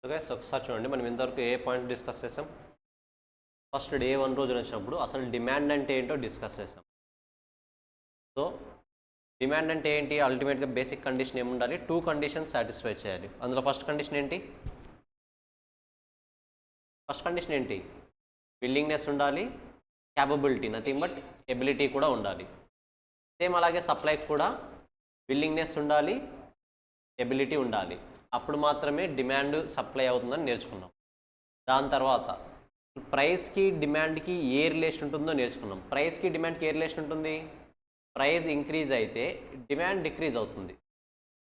Okay, ఒకసారి చూడండి. మనం ఇంతవరకు ఏ పాయింట్ డిస్కస్ చేసాం? ఫస్ట్ డే 1 రోజున వచ్చినప్పుడు అసలు డిమాండ్ అంటే ఏంటో డిస్కస్ చేసాం. సో డిమాండ్ అంటే ఏంటి? అల్టిమేట్గా బేసిక్ కండిషన్ ఏముండాలి? 2 కండిషన్స్ సాటిస్ఫై చేయాలి. అందులో ఫస్ట్ కండిషన్ ఏంటి? విల్లింగ్నెస్ ఉండాలి, క్యాపబిలిటీ, నథింగ్ బట్ ఎబిలిటీ కూడా ఉండాలి. సేమ్ అలాగే సప్లైకి కూడా విల్లింగ్నెస్ ఉండాలి, ఎబిలిటీ ఉండాలి. అప్పుడు మాత్రమే డిమాండ్ సప్లై అవుతుందని నేర్చుకున్నాం. దాని తర్వాత ప్రైస్కి డిమాండ్కి ఏ రిలేషన్ ఉంటుందో నేర్చుకున్నాం. ప్రైస్కి డిమాండ్కి ఏ రిలేషన్ ఉంటుంది? ప్రైస్ ఇంక్రీజ్ అయితే డిమాండ్ డిక్రీజ్ అవుతుంది,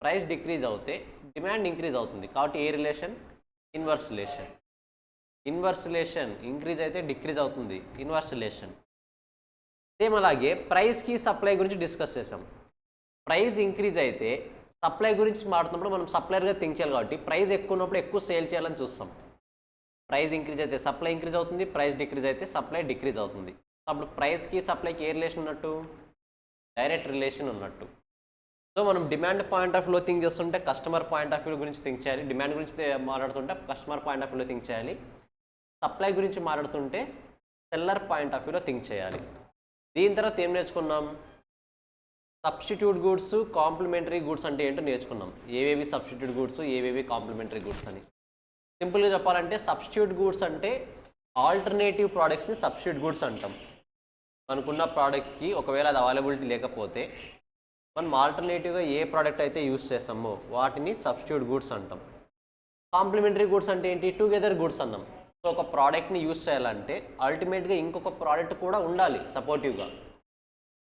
ప్రైస్ డిక్రీజ్ అవుతే డిమాండ్ ఇంక్రీజ్ అవుతుంది. కాబట్టి ఏ రిలేషన్? Inverse relation. ఇంక్రీజ్ అయితే డిక్రీజ్ అవుతుంది, ఇన్వర్స్ రిలేషన్. సేమ్ అలాగే ప్రైస్కి సప్లై గురించి డిస్కస్ చేసాం. ప్రైస్ ఇంక్రీజ్ అయితే సప్లై గురించి మాట్లాడుతున్నప్పుడు మనం సప్లయర్గా థింక్ చేయాలి. కాబట్టి ప్రైస్ ఎక్కువ ఉన్నప్పుడు ఎక్కువ సేల్ చేయాలని చూస్తాం. ప్రైస్ ఇంక్రీజ్ అయితే సప్లై ఇంక్రీజ్ అవుతుంది, ప్రైస్ డిక్రీజ్ అయితే సప్లై డిక్రీజ్ అవుతుంది. అప్పుడు ప్రైస్కి సప్లైకి ఏ రిలేషన్ ఉన్నట్టు? డైరెక్ట్ రిలేషన్ ఉన్నట్టు. సో మనం డిమాండ్ పాయింట్ ఆఫ్ వ్యూలో థింక్ చేస్తుంటే కస్టమర్ పాయింట్ ఆఫ్ వ్యూ గురించి థింక్ చేయాలి. డిమాండ్ గురించి మాట్లాడుతుంటే కస్టమర్ పాయింట్ ఆఫ్ వ్యూలో థింక్ చేయాలి. సప్లై గురించి మాట్లాడుతుంటే సెల్లర్ పాయింట్ ఆఫ్ వ్యూలో థింక్ చేయాలి. దీని తర్వాత ఏం నేర్చుకున్నాం? సబ్స్టిట్యూట్ గూడ్స్, కాంప్లిమెంటరీ గూడ్స్ అంటే ఏంటో నేర్చుకున్నాం. ఏవేవి సబ్స్టిట్యూట్ గూడ్స్, ఏవేవి కాంప్లిమెంటరీ గూడ్స్ అని. సింపుల్గా చెప్పాలంటే సబ్స్టిట్యూట్ గూడ్స్ అంటే ఆల్టర్నేటివ్ ప్రోడక్ట్స్ని సబ్స్టిట్యూట్ గూడ్స్ అంటాం. మనకున్న ప్రోడక్ట్కి ఒకవేళ అది అవైలబిలిటీ లేకపోతే మనం ఆల్టర్నేటివ్గా ఏ ప్రోడక్ట్ అయితే యూస్ చేస్తామో వాటిని సబ్స్టిట్యూట్ గూడ్స్ అంటాం. కాంప్లిమెంటరీ గూడ్స్ అంటే ఏంటి? టుగెదర్ గూడ్స్ అన్నాం. సో ఒక ప్రోడక్ట్ని యూస్ చేయాలంటే అల్టిమేట్గా ఇంకొక ప్రోడక్ట్ కూడా ఉండాలి సపోర్టివ్గా.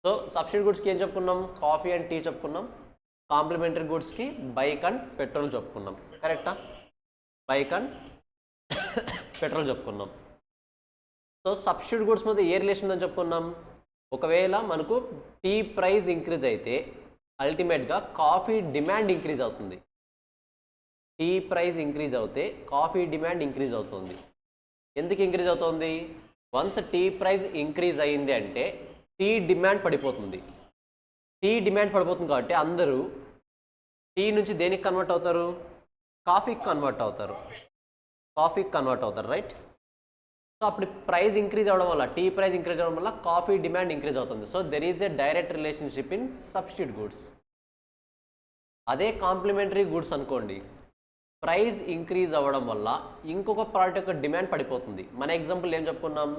సో సబ్స్టిట్యూట్ గూడ్స్కి ఏం చెప్పుకున్నాం? కాఫీ అండ్ టీ చెప్పుకున్నాం. కాంప్లిమెంటరీ గూడ్స్కి బైక్ అండ్ పెట్రోల్ చెప్పుకున్నాం. కరెక్టా? బైక్ అండ్ పెట్రోల్ చెప్పుకున్నాం. సో సబ్స్టిట్యూట్ గూడ్స్ మీద ఏ రిలేషన్ ఉందని చెప్పుకున్నాం? ఒకవేళ మనకు టీ ప్రైస్ ఇంక్రీజ్ అయితే అల్టిమేట్గా కాఫీ డిమాండ్ ఇంక్రీజ్ అవుతుంది. టీ ప్రైస్ ఇంక్రీజ్ అవుతే కాఫీ డిమాండ్ ఇంక్రీజ్ అవుతుంది. ఎందుకు ఇంక్రీజ్ అవుతుంది? వన్స్ టీ ప్రైస్ ఇంక్రీజ్ అయింది అంటే టీ డిమాండ్ పడిపోతుంది. టీ డిమాండ్ పడిపోతుంది కాబట్టి అందరూ టీ నుంచి దేనికి కన్వర్ట్ అవుతారు? కాఫీకి కన్వర్ట్ అవుతారు. రైట్? సో అప్పుడు ప్రైస్ ఇంక్రీజ్ అవ్వడం వల్ల, టీ ప్రైస్ ఇంక్రీజ్ అవ్వడం వల్ల కాఫీ డిమాండ్ ఇంక్రీజ్ అవుతుంది. So there is a direct relationship in substitute goods. అదే కాంప్లిమెంటరీ గూడ్స్ అనుకోండి, ప్రైస్ ఇంక్రీజ్ అవ్వడం వల్ల ఇంకొక ప్రోడక్ట్ యొక్క డిమాండ్ పడిపోతుంది. మన ఎగ్జాంపుల్ ఏం చెప్పుకున్నాం?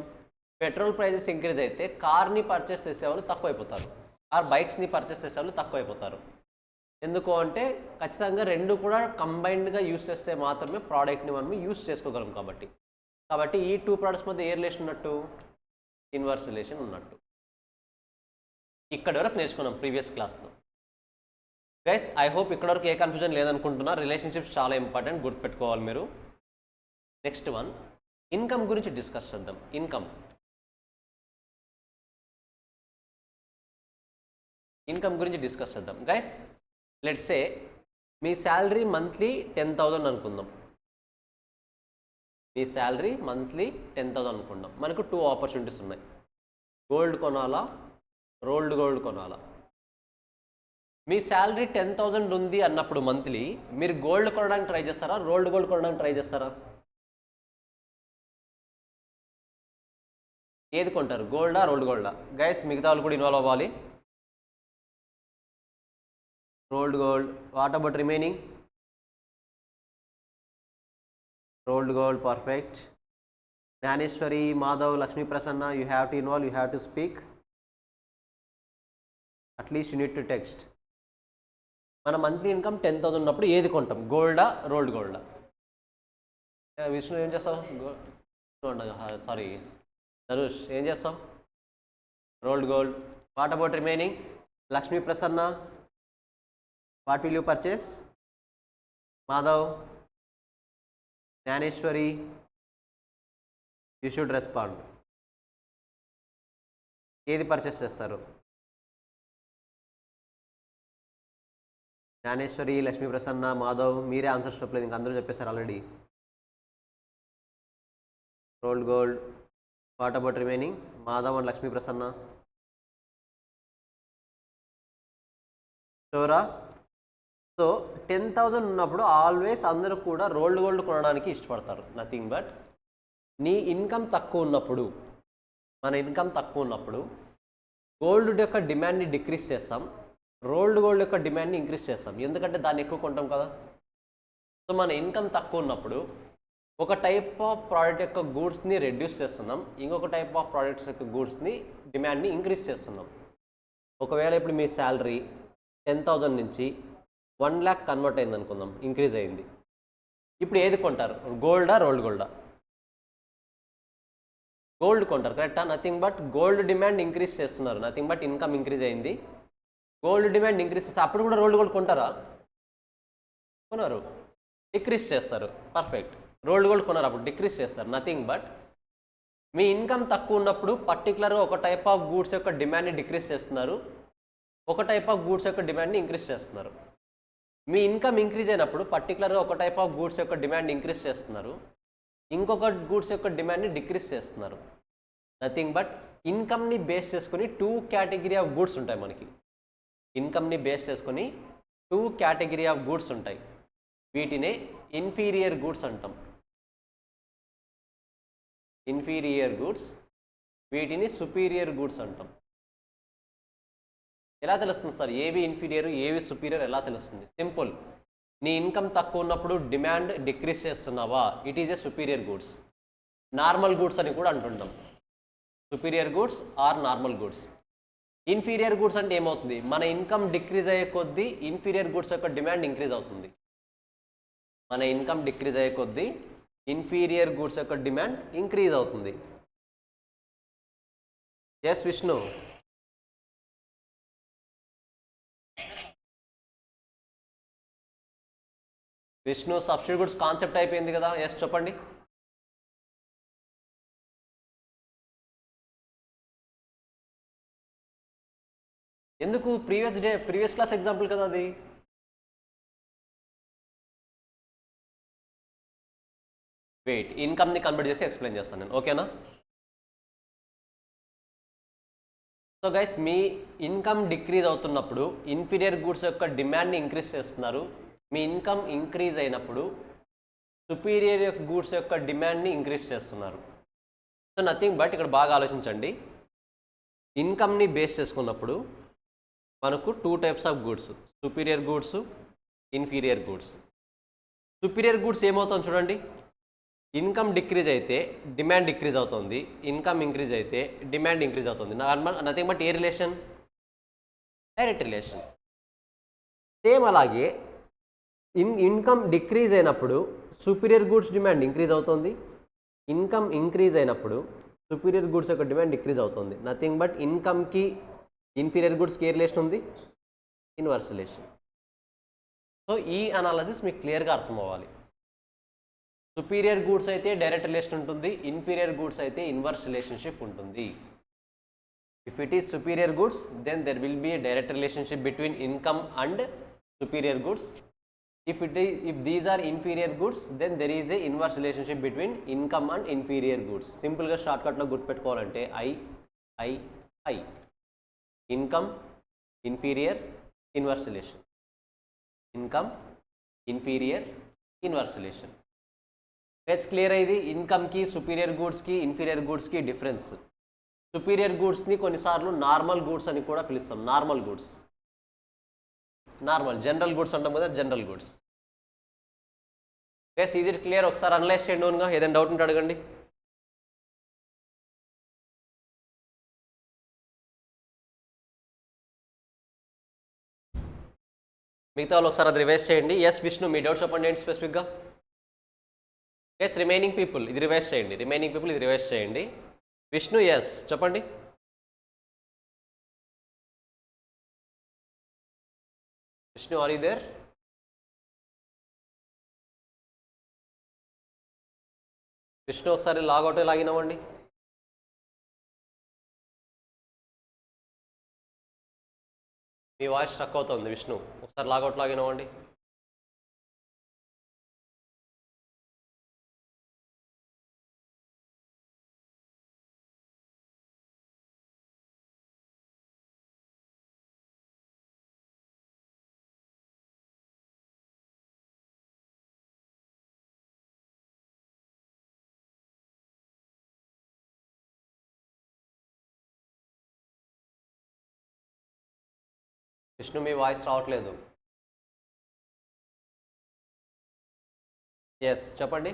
పెట్రోల్ ప్రైజెస్ ఇంక్రీజ్ అయితే కార్ని పర్చేస్ చేసేవాళ్ళు తక్కువైపోతారు, ఆర్ బైక్స్ని పర్చేస్ చేసేవాళ్ళు తక్కువైపోతారు. ఎందుకు అంటే ఖచ్చితంగా రెండు కూడా కంబైన్డ్గా యూస్ చేస్తే మాత్రమే ప్రోడక్ట్ని మనం యూస్ చేసుకోగలం. కాబట్టి ఈ 2 ప్రోడక్ట్స్ మధ్య ఏ రిలేషన్ ఉన్నట్టు? ఇన్వర్స్ రిలేషన్ ఉన్నట్టు. ఇక్కడ వరకు నేర్చుకున్నాం ప్రీవియస్ క్లాస్లో. గైస్, ఐ హోప్ ఇక్కడ వరకు ఏ కన్ఫ్యూజన్ లేదనుకుంటున్నా. రిలేషన్షిప్స్ చాలా ఇంపార్టెంట్, గుర్తుపెట్టుకోవాలి మీరు. నెక్స్ట్ వన్, ఇన్కమ్ గురించి డిస్కస్ చేద్దాం. ఇన్కమ్ గురించి డిస్కస్ చేద్దాం. Guys, let's say me salary monthly 10,000 అనుకుందాం. మీ శాలరీ మంత్లీ 10,000 అనుకుందాం. మనకు 2 ఆపర్చునిటీస్ ఉన్నాయి. గోల్డ్ కొనాలా, రోల్డ్ గోల్డ్ కొనాలా? మీ శాలరీ 10,000 ఉంది అన్నప్పుడు మంత్లీ మీరు గోల్డ్ కొనడానికి ట్రై చేస్తారా, రోల్డ్ గోల్డ్ కొనడానికి ట్రై చేస్తారా? ఏది కొంటారు? గోల్డా, రోల్డ్ గోల్డా? గైస్, మిగతా వాళ్ళు కూడా ఇన్వాల్వ్ అవ్వాలి. Rolled gold. What about remaining? Rolled gold. Perfect. Gnaneshwari, Madhav, Lakshmi Prasanna, you have to involve, you have to speak. At least you need to text. మన మంత్లీ ఇన్కమ్ 10,000 ఉన్నప్పుడు ఏది కొంటాం? గోల్డా, రోల్డ్ గోల్డా? విష్ణు ఏం చేస్తావు? సారీ నరుష్, ఏం చేస్తావు? Rolled gold. What about remaining? Lakshmi Prasanna, what will you purchase? Madhav, Gnaneshwari, you should respond. ఏది purchase చేస్తారు? జ్ఞానేశ్వరి, లక్ష్మీ ప్రసన్న, మాధవ్, మీరే ఆన్సర్స్ చెప్పలేదు, ఇంక అందరూ చెప్పేశారు already. Rolled gold. What about remaining? Madhav and Lakshmi Prasanna. షోరా? సో 10,000 ఉన్నప్పుడు ఆల్వేస్ అందరూ కూడా రోల్డ్ గోల్డ్ కొనడానికి ఇష్టపడతారు. నథింగ్ బట్ నీ ఇన్కమ్ తక్కువ ఉన్నప్పుడు, మన ఇన్కమ్ తక్కువ ఉన్నప్పుడు గోల్డ్ యొక్క డిమాండ్ని డిక్రీజ్ చేస్తాం, రోల్డ్ గోల్డ్ యొక్క డిమాండ్ని ఇంక్రీజ్ చేస్తాం. ఎందుకంటే దాన్ని ఎక్కువ కొంటాం కదా. సో మన ఇన్కమ్ తక్కువ ఉన్నప్పుడు ఒక టైప్ ఆఫ్ ప్రోడక్ట్ యొక్క గూడ్స్ని రెడ్యూస్ చేస్తున్నాం, ఇంకొక టైప్ ఆఫ్ ప్రోడక్ట్స్ యొక్క గూడ్స్ని డిమాండ్ని ఇంక్రీజ్ చేస్తున్నాం. ఒకవేళ ఇప్పుడు మీ శాలరీ 10,000 నుంచి 1,00,000 కన్వర్ట్ అయింది అనుకుందాం, ఇంక్రీజ్ అయింది. ఇప్పుడు ఏది కొంటారు, గోల్డా రోల్డ్ గోల్డా? గోల్డ్ కొంటారు, కరెక్టా? Nothing but gold demand increase చేస్తున్నారు, నథింగ్ బట్ ఇన్కమ్ ఇంక్రీజ్ అయింది, గోల్డ్ డిమాండ్ ఇంక్రీజ్ చేస్తే అప్పుడు కూడా రోల్డ్ గోల్డ్ కొంటారా? కొనరు, డిక్రీజ్ చేస్తారు. పర్ఫెక్ట్, రోల్డ్ గోల్డ్ కొనరు, అప్పుడు డిక్రీజ్ చేస్తారు. నథింగ్ బట్ మీ ఇన్కమ్ తక్కువ ఉన్నప్పుడు పర్టికులర్గా ఒక టైప్ ఆఫ్ గూడ్స్ యొక్క డిమాండ్ని డిక్రీజ్ చేస్తున్నారు, ఒక టైప్ ఆఫ్ గూడ్స్ యొక్క డిమాండ్ని ఇంక్రీజ్ చేస్తున్నారు. మీ ఇన్కమ్ ఇంక్రీజ్ అయినప్పుడు పర్టికులర్గా ఒక టైప్ ఆఫ్ గూడ్స్ యొక్క డిమాండ్ ఇంక్రీజ్ చేస్తున్నారు, ఇంకొక గూడ్స్ యొక్క డిమాండ్ని డిక్రీజ్ చేస్తున్నారు. నథింగ్ బట్ ఇన్కమ్ని బేస్ చేసుకుని 2 కేటగిరీ ఆఫ్ గూడ్స్ ఉంటాయి మనకి. ఇన్కమ్ని బేస్ చేసుకుని 2 కేటగిరీ ఆఫ్ గూడ్స్ ఉంటాయి. వీటినే ఇన్ఫీరియర్ గూడ్స్ అంటాం, ఇన్ఫీరియర్ గూడ్స్. వీటిని సుపీరియర్ గూడ్స్ అంటాం. ఎలా తెలుస్తుంది సార్ ఏవి ఇన్ఫీరియర్ ఏవి సుపీరియర్ ఎలా తెలుస్తుంది? సింపుల్, నీ ఇన్కమ్ తక్కువ ఉన్నప్పుడు డిమాండ్ డిక్రీజ్ చేస్తున్నావా, it is a superior goods. Normal goods అని కూడా అంటుంటాం, superior goods or normal goods. Inferior goods అంటే ఏమవుతుంది, మన ఇన్కమ్ డిక్రీజ్ అయ్యే కొద్దీ ఇన్ఫీరియర్ గూడ్స్ యొక్క డిమాండ్ ఇంక్రీజ్ అవుతుంది. మన ఇన్కమ్ డిక్రీజ్ అయ్యే కొద్దీ ఇన్ఫీరియర్ గూడ్స్ యొక్క డిమాండ్ ఇంక్రీజ్ అవుతుంది. Yes Vishnu, Vishnu subsidy goods concept అయిపోయింది కదా. ఎస్ చెప్పండి. ఎందుకు ప్రీవియస్ క్లాస్ ఎగ్జాంపుల్ కదా అది. వెయిట్, ఇన్కమ్ని కన్వర్ట్ చేసి ఎక్స్ప్లెయిన్ చేస్తాను నేను, ఓకేనా? సో గైస్, మీ ఇన్కమ్ డిక్రీజ్ అవుతున్నప్పుడు ఇన్ఫీరియర్ గూడ్స్ యొక్క డిమాండ్ని ఇంక్రీజ్ చేస్తున్నారు, మీ ఇన్కమ్ ఇంక్రీజ్ అయినప్పుడు సుపీరియర్ గూడ్స్ యొక్క డిమాండ్ని ఇంక్రీజ్ చేస్తున్నారు. సో నథింగ్ బట్ ఇక్కడ బాగా ఆలోచించండి, ఇన్కమ్ని బేస్ చేసుకున్నప్పుడు మనకు 2 types of goods, superior goods, inferior goods. Superior goods ఏమవుతుంది చూడండి, ఇన్కమ్ డిక్రీజ్ అయితే డిమాండ్ డిక్రీజ్ అవుతుంది, ఇన్కమ్ ఇంక్రీజ్ అయితే డిమాండ్ ఇంక్రీజ్ అవుతుంది. నార్మల్, నథింగ్ బట్ ఏ రిలేషన్, డైరెక్ట్ రిలేషన్. సేమ్ అలాగే ఇన్కమ్ డిక్రీజ్ అయినప్పుడు సుపీరియర్ గూడ్స్ డిమాండ్ ఇంక్రీజ్ అవుతుంది, ఇన్కమ్ ఇంక్రీజ్ అయినప్పుడు సుపీరియర్ గూడ్స్ యొక్క డిమాండ్ డిక్రీజ్ అవుతుంది. నథింగ్ బట్ ఇన్కమ్కి ఇన్ఫీరియర్ గూడ్స్కి ఏ రిలేషన్ ఉంది, ఇన్వర్స్ రిలేషన్. సో ఈ అనాలసిస్ మీకు క్లియర్గా అర్థం అవ్వాలి. సుపీరియర్ గూడ్స్ అయితే డైరెక్ట్ రిలేషన్ ఉంటుంది, ఇన్ఫీరియర్ గూడ్స్ అయితే ఇన్వర్స్ రిలేషన్షిప్ ఉంటుంది. If it is superior goods then there will be a direct relationship between income and superior goods. If these are inferior goods, then there is a inverse relationship between income and inferior goods. Simple గా short cut లో గుర్తుపెట్టుకోవాలంటే I income inferior inverse relation, income inferior inverse relation. Guys clear అయ్యింది ఇన్కమ్కి superior గూడ్స్కి inferior గూడ్స్కి difference. Superior గూడ్స్ని కొన్నిసార్లు normal goods అని కూడా పిలుస్తాం. Normal goods, normal general goods అంటాం కదా, general goods. Guys is it clear? ఒకసారి అనలైజ్ చేయండి ఓన్గా, ఏదైనా డౌట్ ఉంటే అడగండి. మిగతా వాళ్ళు ఒకసారి అది రివైజ్ చేయండి. ఎస్ విష్ణు, మీ డౌట్ చెప్పండి ఏంటి స్పెసిఫిక్గా. ఎస్ రిమైనింగ్ పీపుల్ ఇది రివైజ్ చేయండి, రిమైనింగ్ పీపుల్ ఇది రివైజ్ చేయండి. విష్ణు ఎస్ చెప్పండి. Vishnu are you there? Vishnu ఒకసారి లాగౌట్ లాగిన్ అవ్వండి. మీ వాయిస్ స్ట్రక్ అవుతుంది విష్ణు, ఒకసారి లాగౌట్ లాగిన్ అవ్వండి. విష్ణు మీ వాయిస్ రావట్లేదు. ఎస్ చెప్పండి.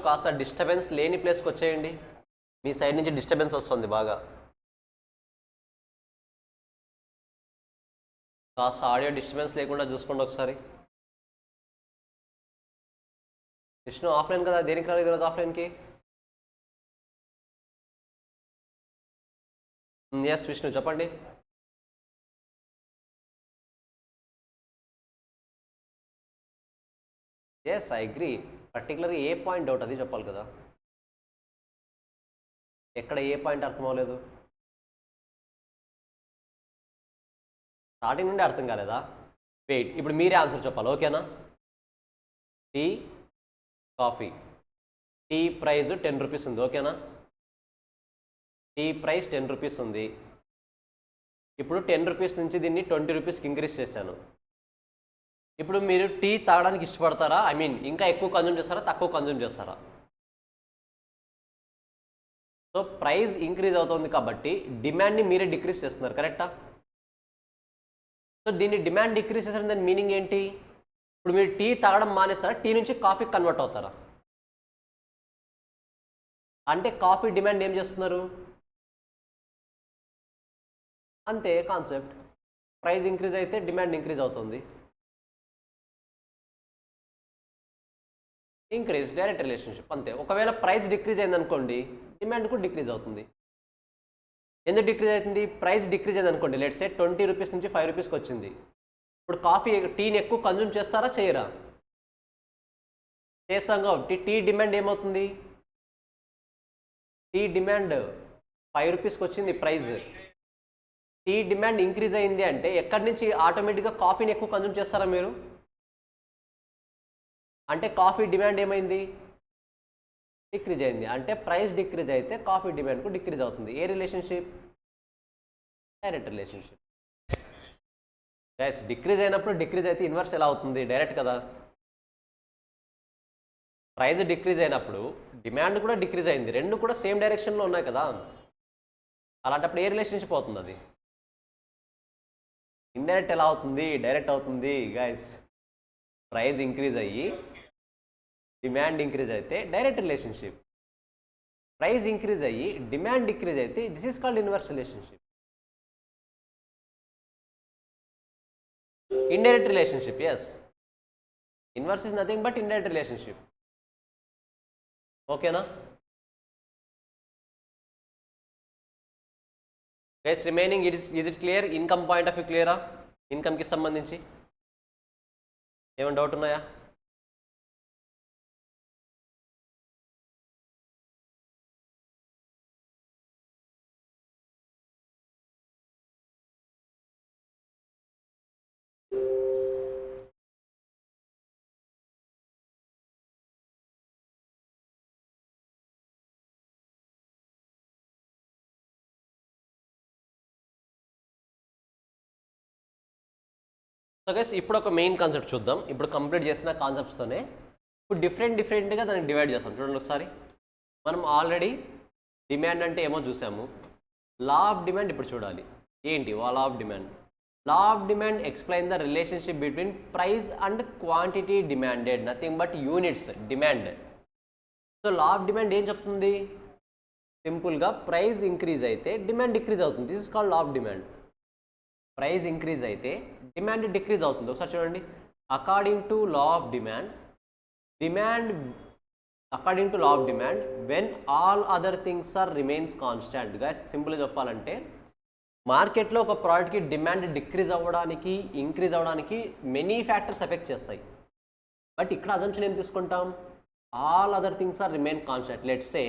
కాస్త డిస్టర్బెన్స్ లేని ప్లేస్కి వచ్చేయండి. మీ సైడ్ నుంచి డిస్టర్బెన్స్ వస్తుంది బాగా. కాస్త ఆడియో డిస్టర్బెన్స్ లేకుండా చూసుకోండి ఒకసారి. విష్ణు ఆఫ్లైన్ కదా, దేనికి రాలేదు ఈరోజు ఆఫ్లైన్కి? ఎస్ విష్ణు చెప్పండి. Yes I agree. పర్టికులర్గా ఏ పాయింట్ డౌట్ అది చెప్పాలి కదా. ఎక్కడ ఏ పాయింట్ అర్థం అవ్వలేదు? స్టార్టింగ్ నుండి అర్థం కాలేదా? వెయిట్, ఇప్పుడు మీరే ఆన్సర్ చెప్పాలి, ఓకేనా? Tea coffee, tea price 10 rupees ఉంది, ఓకేనా? టీ ప్రైస్ 10 రూపీస్ ఉంది. ఇప్పుడు 10 రూపీస్ నుంచి దీన్ని 20 రూపీస్కి ఇంక్రీజ్ చేశాను. ఇప్పుడు మీరు టీ తాగడానికి ఇష్టపడతారా? ఐ మీన్ ఇంకా ఎక్కువ కన్జ్యూమ్ చేస్తారా, తక్కువ కన్జ్యూమ్ చేస్తారా? సో ప్రైస్ ఇంక్రీజ్ అవుతుంది కాబట్టి డిమాండ్ని మీరే డిక్రీజ్ చేస్తున్నారు, కరెక్టా? సో దీన్ని డిమాండ్ డిక్రీజ్ చేసిన దాని మీనింగ్ ఏంటి? ఇప్పుడు మీరు టీ తాగడం మానేస్తారా, టీ నుంచి కాఫీకి కన్వర్ట్ అవుతారా? అంటే కాఫీ డిమాండ్ ఏం చేస్తున్నారు అంతే కాన్సెప్ట్. ప్రైస్ ఇంక్రీజ్ అయితే డిమాండ్ ఇంక్రీజ్ అవుతుంది. ఇంక్రీజ్ డైరెక్ట్ రిలేషన్షిప్ అంతే. ఒకవేళ ప్రైస్ డిక్రీజ్ అయిందనుకోండి, డిమాండ్ కూడా డిక్రీజ్ అవుతుంది. ఎందుకు డిక్రీజ్ అవుతుంది? ప్రైస్ డిక్రీజ్ అయింది అనుకోండి, లెట్స్ సే 20 రూపీస్ నుంచి 5 రూపీస్కి వచ్చింది. ఇప్పుడు కాఫీ టీని ఎక్కువ కన్జ్యూమ్ చేస్తారా చేయరా? చేస్తాం కాబట్టి టీ డిమాండ్ ఏమవుతుంది? టీ డిమాండ్ 5 రూపీస్కి వచ్చింది ప్రైస్. టీ డిమాండ్ ఇంక్రీజ్ అయింది అంటే ఎక్కడి నుంచి ఆటోమేటిక్గా కాఫీని ఎక్కువ కన్జ్యూమ్ చేస్తారా మీరు? అంటే కాఫీ డిమాండ్ ఏమైంది? డిక్రీజ్ అయింది. అంటే ప్రైస్ డిక్రీజ్ అయితే కాఫీ డిమాండ్ కూడా డిక్రీజ్ అవుతుంది. ఏ relationship? Direct relationship. Guys decrease అయినప్పుడు డిక్రీజ్ అయితే ఇన్వర్స్ ఎలా అవుతుంది? డైరెక్ట్ కదా. ప్రైస్ డిక్రీజ్ అయినప్పుడు డిమాండ్ కూడా డిక్రీజ్ అయింది, రెండు కూడా సేమ్ డైరెక్షన్లో ఉన్నాయి కదా. అలాంటప్పుడు ఏ రిలేషన్షిప్ అవుతుంది అది? ఇండైరెక్ట్ ఎలా అవుతుంది? డైరెక్ట్ అవుతుంది గైస్. ప్రైస్ ఇంక్రీజ్ అయ్యి డిమాండ్ ఇంక్రీజ్ అయితే డైరెక్ట్ రిలేషన్షిప్. ప్రైస్ ఇంక్రీజ్ అయ్యి డిమాండ్ డిక్రీజ్ అయితే this is called inverse relationship. Indirect relationship, yes. Inverse is nothing but indirect relationship. ఓకేనా guys? Remaining is it clear? Income point of view క్లియరా? ఇన్కమ్కి సంబంధించి ఏమైనా doubt ఉన్నాయా? So guys ఇప్పుడు ఒక మెయిన్ కాన్సెప్ట్ చూద్దాం. ఇప్పుడు కంప్లీట్ చేసిన కాన్సెప్ట్స్తోనే ఇప్పుడు డిఫరెంట్గా దాన్ని డివైడ్ చేస్తాం. చూడండి ఒకసారి. మనం ఆల్రెడీ డిమాండ్ అంటే ఏమో చూసాము. లా ఆఫ్ డిమాండ్ ఇప్పుడు చూడాలి. ఏంటి law of demand? Law of demand explain the relationship between price and quantity demanded, nothing but units demand. So law of demand ఏం చెప్తుంది? సింపుల్గా ప్రైస్ ఇంక్రీజ్ అయితే డిమాండ్ డిక్రీజ్ అవుతుంది. This is called law of demand. Price increase అయితే demand decrease అవుతుంది. ఒకసారి చూడండి. According to law of demand according to law of demand when all other things are remains constant. గా సింపుల్గా చెప్పాలంటే మార్కెట్లో ఒక ప్రోడక్ట్కి డిమాండ్ డిక్రీజ్ అవ్వడానికి ఇంక్రీజ్ అవ్వడానికి మెనీ ఫ్యాక్టర్స్ ఎఫెక్ట్ చేస్తాయి. బట్ ఇక్కడ అజంప్షన్ ఏం తీసుకుంటాం? All other things are remain constant. Let's say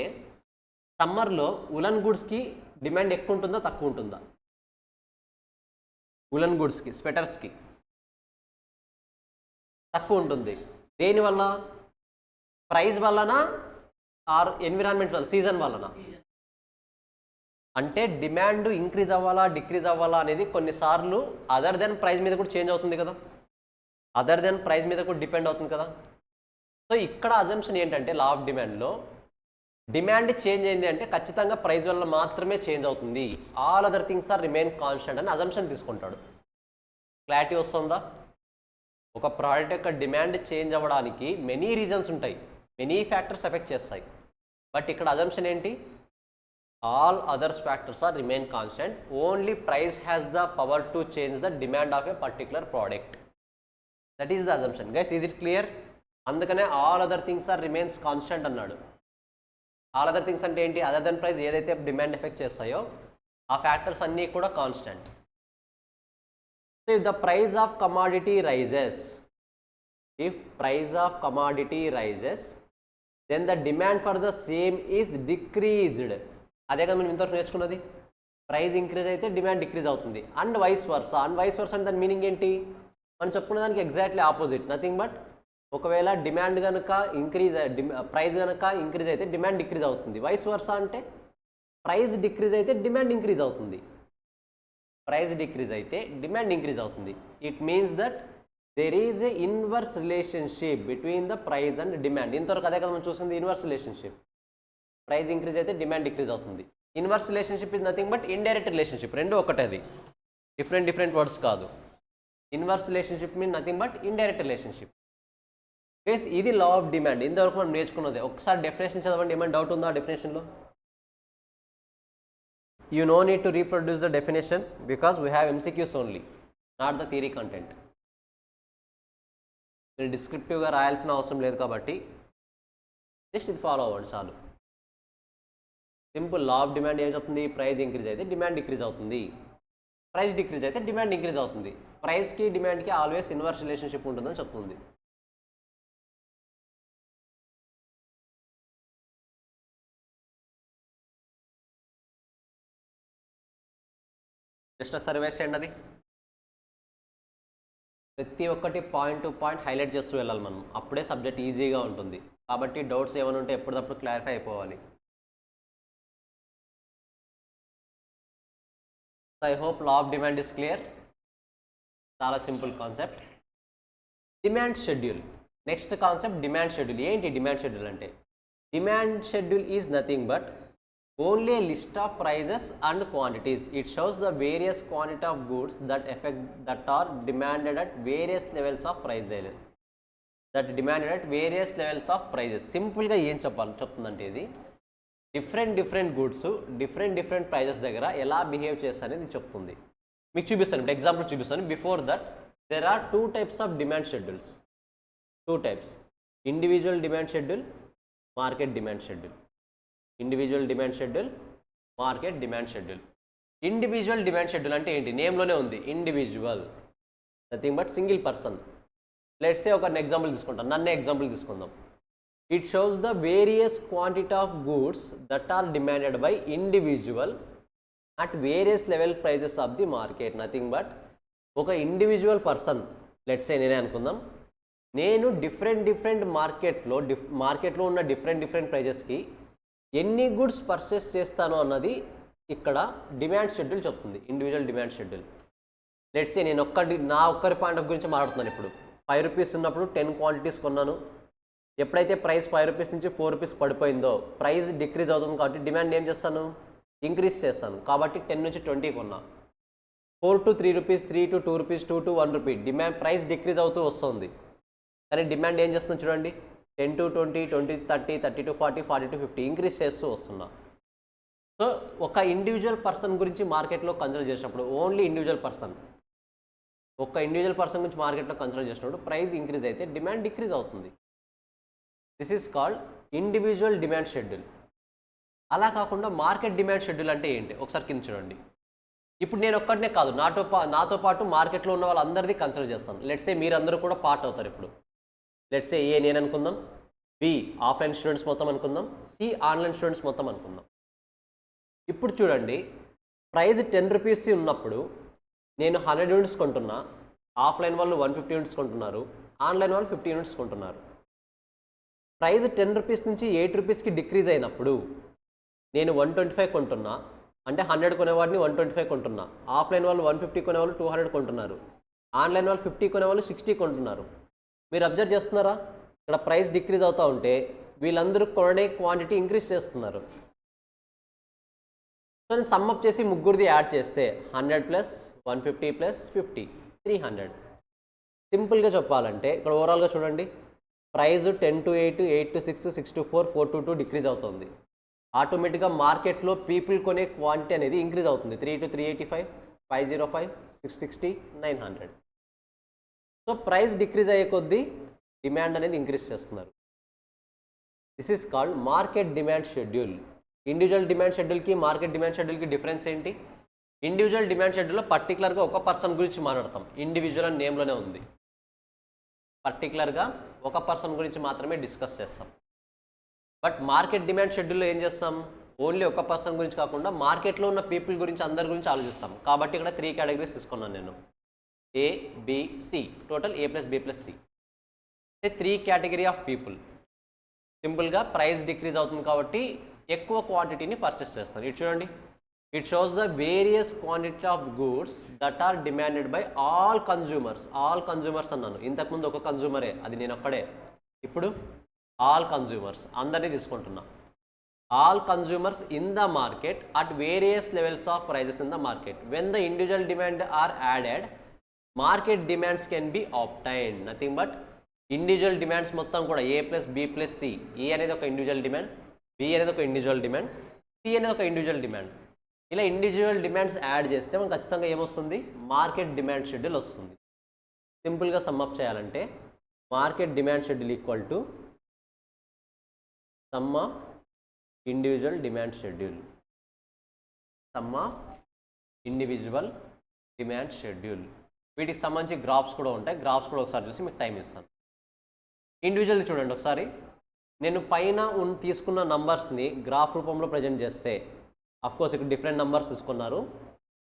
సమ్మర్లో ఉలన్ గుడ్స్కి డిమాండ్ ఎక్కువ ఉంటుందా తక్కువ ఉంటుందా? ఉలన్ గుడ్స్కి, స్వెటర్స్కి తక్కువ ఉంటుంది. దేనివల్ల? ప్రైస్ వలన ఆర్ ఎన్విరాన్మెంట్ వల్ల, సీజన్ వలన? అంటే డిమాండ్ ఇంక్రీజ్ అవ్వాలా డిక్రీజ్ అవ్వాలా అనేది కొన్నిసార్లు అదర్ దెన్ ప్రైస్ మీద కూడా చేంజ్ అవుతుంది కదా. అదర్ దెన్ ప్రైస్ మీద కూడా డిపెండ్ అవుతుంది కదా. సో ఇక్కడ అజంప్షన్ ఏంటంటే లా ఆఫ్ డిమాండ్లో డిమాండ్ చేంజ్ అయింది అంటే ఖచ్చితంగా ప్రైస్ వల్ల మాత్రమే చేంజ్ అవుతుంది. All other things are remain constant అని అజంప్షన్ తీసుకుంటాడు. క్లారిటీ వస్తుందా? ఒక ప్రోడక్ట్ యొక్క డిమాండ్ చేంజ్ అవ్వడానికి మెనీ రీజన్స్ ఉంటాయి, మెనీ ఫ్యాక్టర్స్ ఎఫెక్ట్ చేస్తాయి. బట్ ఇక్కడ అజంప్షన్ ఏంటి? All others factors are remain constant, only price has the power to change the demand of a particular product. That is the assumption. Guys, is it clear? అందుకనే all other things are remains constant అన్నాడు. All other things అంటే ఏంటి? Other than price ఏదైతే demand effect చేస్తాయో ఆ factors అన్నీ కూడా constant. So if the price of commodity rises, if price of commodity rises then the demand for the same is decreased. అదే కదా మనం ఇంతవరకు నేర్చుకున్నది. ప్రైస్ ఇంక్రీజ్ అయితే డిమాండ్ డిక్రీజ్ అవుతుంది. And vice versa. And vice versa అంటే దాని meaning ఏంటి? మనం చెప్పుకునే దానికి ఎగ్జాక్ట్లీ ఆపోజిట్. నథింగ్ బట్ ఒకవేళ డిమాండ్ కనుక ఇంక్రీజ్, ప్రైస్ కనుక ఇంక్రీజ్ అయితే డిమాండ్ డిక్రీజ్ అవుతుంది. వైస్ వర్సా అంటే ప్రైస్ డిక్రీజ్ అయితే డిమాండ్ ఇంక్రీజ్ అవుతుంది. ప్రైస్ డిక్రీజ్ అయితే డిమాండ్ ఇంక్రీజ్ అవుతుంది. It means that there is a inverse relationship between the price and demand. ఇంతవరకు అదే కదా మనం చూసింది, ఇన్వర్స్ రిలేషన్షిప్. ప్రైస్ ఇంక్రీజ్ అయితే డిమాండ్ డిక్రీజ్ అవుతుంది. Inverse relationship is nothing but indirect relationship. రెండు ఒకటే, అది డిఫరెంట్ వర్డ్స్ కాదు. Inverse relationship mean nothing but indirect relationship. Base ఇది లా ఆఫ్ డిమాండ్. ఇంతవరకు మనం నేర్చుకున్నది. ఒకసారి డెఫినేషన్ చదవండి. ఏమైనా డౌట్ ఉందా డెఫినేషన్లో? You no need to reproduce the definition because we have MCQs only, not the theory content. మీరు డిస్క్రిప్టివ్గా రాయాల్సిన అవసరం లేదు కాబట్టి జస్ట్ ఇది ఫాలో అవ్వండి చాలు. సింపుల్ లా ఆఫ్ డిమాండ్ ఏం చెప్తుంది? ప్రైస్ ఇంక్రీజ్ అయితే డిమాండ్ డిక్రీజ్ అవుతుంది, ప్రైస్ డిక్రీజ్ అయితే డిమాండ్ ఇంక్రీజ్ అవుతుంది. ప్రైస్కి డిమాండ్కి ఆల్వేస్ ఇన్వర్స్ రిలేషన్షిప్ ఉంటుందని చెప్తుంది. జస్ట్ ఒకసారి రివైజ్ చేయండి. అది ప్రతి ఒక్కటి పాయింట్ టు పాయింట్ హైలైట్ చేస్తూ వెళ్ళాలి మనం, అప్పుడే సబ్జెక్ట్ ఈజీగా ఉంటుంది. కాబట్టి డౌట్స్ ఏమైనా ఉంటే ఎప్పటికప్పుడు క్లారిఫై అయిపోవాలి. I hope law of demand is clear. చాలా simple concept. Demand schedule. Next concept demand schedule. ఏంటి డిమాండ్ షెడ్యూల్ అంటే? Demand schedule is nothing but only a list of prices and quantities. It shows the various quantity of goods that are demanded at various levels of price. సింపుల్గా ఏం చెప్తుందంటే ఇది different goods different prices దగ్గర ఎలా behave చేస్తారనేది చెప్తుంది. మీకు చూపిస్తాను, ఇప్పుడు ఎగ్జాంపుల్ చూపిస్తాను. Before that there are two types of demand schedules. Two types: individual demand schedule, market demand schedule. Individual demand schedule, market demand schedule. Individual demand schedule అంటే ఏంటి? నేమ్లోనే ఉంది, individual, nothing but single person. Let's say ఒక example తీసుకుంటాం, నన్నే example తీసుకుందాం. It shows the various quantity of goods that are demanded by individual at various level prices of the market. Nothing but ఒక individual person, let's say నేనే అనుకుందాం, నేను different మార్కెట్లో ఉన్న డిఫరెంట్ ప్రైజెస్కి ఎన్ని గుడ్స్ పర్చేస్ చేస్తానో అన్నది ఇక్కడ డిమాండ్ షెడ్యూల్ చెప్తుంది, individual demand schedule. Let's say నేను నా ఒక్కరి పాయింట్ ఆఫ్ గురించి మాట్లాడుతున్నాను. ఇప్పుడు 5 రూపీస్ ఉన్నప్పుడు 10 క్వాంటిటీస్ కొన్నాను. ఎప్పుడైతే ప్రైస్ 5 రూపీస్ నుంచి 4 రూపీస్ పడిపోయిందో ప్రైస్ డిక్రీజ్ అవుతుంది కాబట్టి డిమాండ్ ఏం చేస్తాను? ఇంక్రీజ్ చేస్తాను. కాబట్టి 10 నుంచి 20 కొన్నా. 4 to 3 rupees, 3 to 2 rupees, 2 to 1 rupee, demand price decrease అవుతూ వస్తుంది. కానీ డిమాండ్ ఏం చేస్తుంది చూడండి, 10 to 20, 20 to 30, 30 to 40, 40 to 50 increase చేస్తూ వస్తున్నా. సో ఒక ఇండివిజువల్ పర్సన్ గురించి మార్కెట్లో కన్సిడర్ చేసినప్పుడు, ఓన్లీ ఇండివిజువల్ పర్సన్, ఒక ఇండివిజువల్ పర్సన్ గురించి మార్కెట్లో కన్సిడర్ చేసినప్పుడు ప్రైస్ ఇంక్రీజ్ అయితే డిమాండ్ డిక్రీజ్ అవుతుంది. This is called individual demand schedule. అలా కాకుండా మార్కెట్ డిమాండ్ షెడ్యూల్ అంటే ఏంటి? ఒకసారి కింద చూడండి. ఇప్పుడు నేను ఒక్కడనే కాదు, నాతో పాటు మార్కెట్లో ఉన్న వాళ్ళందరిది కన్సిడర్ చేస్తాను. లెట్స్ సే మీరందరూ కూడా పార్ట్ అవుతారు. ఇప్పుడు లెట్స్ సే ఏ నేను అనుకుందాం, బి ఆఫ్లైన్ స్టూడెంట్స్ మొత్తం అనుకుందాం, సి ఆన్లైన్ స్టూడెంట్స్ మొత్తం అనుకుందాం. ఇప్పుడు చూడండి, ప్రైస్ 10 రూపీస్ ఉన్నప్పుడు నేను 100 యూనిట్స్ కొంటున్నా, ఆఫ్లైన్ వాళ్ళు 150 యూనిట్స్ కొంటున్నారు, ఆన్లైన్ వాళ్ళు 50 యూనిట్స్ కొంటున్నారు. ప్రైస్ 10 రూపీస్ నుంచి 8 రూపీస్కి డిక్రీజ్ అయినప్పుడు నేను 125 కొంటున్నా, అంటే 100 కొనేవాడిని 125 కొంటున్నా. ఆఫ్లైన్ వాళ్ళు 150 కొనేవాళ్ళు 200 కొంటున్నారు, ఆన్లైన్ వాళ్ళు 50 కొనేవాళ్ళు 60 కొంటున్నారు. మీరు అబ్జర్వ్ చేస్తున్నారా? ఇక్కడ ప్రైస్ డిక్రీజ్ అవుతూ ఉంటే వీళ్ళందరూ కొనే క్వాంటిటీ ఇంక్రీజ్ చేస్తున్నారు. సో నేను సమ్మప్ చేసి ముగ్గురిది యాడ్ చేస్తే 100 ప్లస్ 150 ప్లస్ 50 300. సింపుల్గా చెప్పాలంటే ఇక్కడ ఓవరాల్గా చూడండి, price 10 to 8, 8 to 6, 6 to 4, 4 to 2 decrease అవుతుంది. ఆటోమేటిక్గా మార్కెట్లో పీపుల్ కొనే క్వాంటిటీ అనేది ఇంక్రీజ్ అవుతుంది. 3 to 385, 505, 660, 900. సో ప్రైస్ డిక్రీజ్ అయ్యే కొద్దీ డిమాండ్ అనేది ఇంక్రీజ్ చేస్తున్నారు. This is called market demand schedule. Individual demand షెడ్యూల్కి మార్కెట్ డిమాండ్ షెడ్యూల్కి డిఫరెన్స్ ఏంటి? ఇండివిజువల్ డిమాండ్ షెడ్యూల్లో పర్టికులర్గా ఒక పర్సన్ గురించి మాట్లాడతాం. ఇండివిజువల్ అని నేమ్లోనే ఉంది. పర్టికులర్గా ఒక పర్సన్ గురించి మాత్రమే డిస్కస్ చేస్తాం. బట్ మార్కెట్ డిమాండ్ షెడ్యూల్లో ఏం చేస్తాం? ఓన్లీ ఒక పర్సన్ గురించి కాకుండా మార్కెట్లో ఉన్న పీపుల్ గురించి, అందరి గురించి ఆలోచిస్తాం. కాబట్టి ఇక్కడ 3 కేటగిరీస్ తీసుకున్నాను నేను. A, B, C. Total A plus B plus C. 3 category of people. సింపుల్గా ప్రైస్ డిక్రీజ్ అవుతుంది కాబట్టి ఎక్కువ క్వాంటిటీని పర్చేస్ చేస్తారు. ఇటు చూడండి, it shows the various quantity of goods that are demanded by all consumers. All consumers అన్నాను, ఇంతకుముందు ఒక కన్జ్యూమరే, అది నేను ఒక్కడే. ఇప్పుడు ఆల్ కన్జ్యూమర్స్, అందరినీ తీసుకుంటున్నా. All consumers in the market at various levels of prices in the market. When the individual demand are added, market demands can be obtained. Nothing but individual demands మొత్తం కూడా A plus B plus C. A అనేది ఒక individual demand, B అనేది ఒక individual demand, C అనేది ఒక individual demand. ఇలా individual demands add చేస్తే మనకు ఖచ్చితంగా ఏమొస్తుంది? మార్కెట్ డిమాండ్ షెడ్యూల్ వస్తుంది. సింపుల్గా సమ్మప్ చేయాలంటే market demand schedule equal to some of individual demand schedule. Some of individual demand schedule. వీటికి సంబంధించి గ్రాఫ్స్ కూడా ఉంటాయి. గ్రాఫ్స్ కూడా ఒకసారి చూసి మీకు టైం ఇస్తాను. ఇండివిజువల్ చూడండి ఒకసారి. నేను పైన తీసుకున్న నంబర్స్ని గ్రాఫ్ రూపంలో ప్రజెంట్ చేస్తే, అఫ్కోర్స్ ఇక్కడ డిఫరెంట్ నెంబర్స్ తీసుకున్నారు.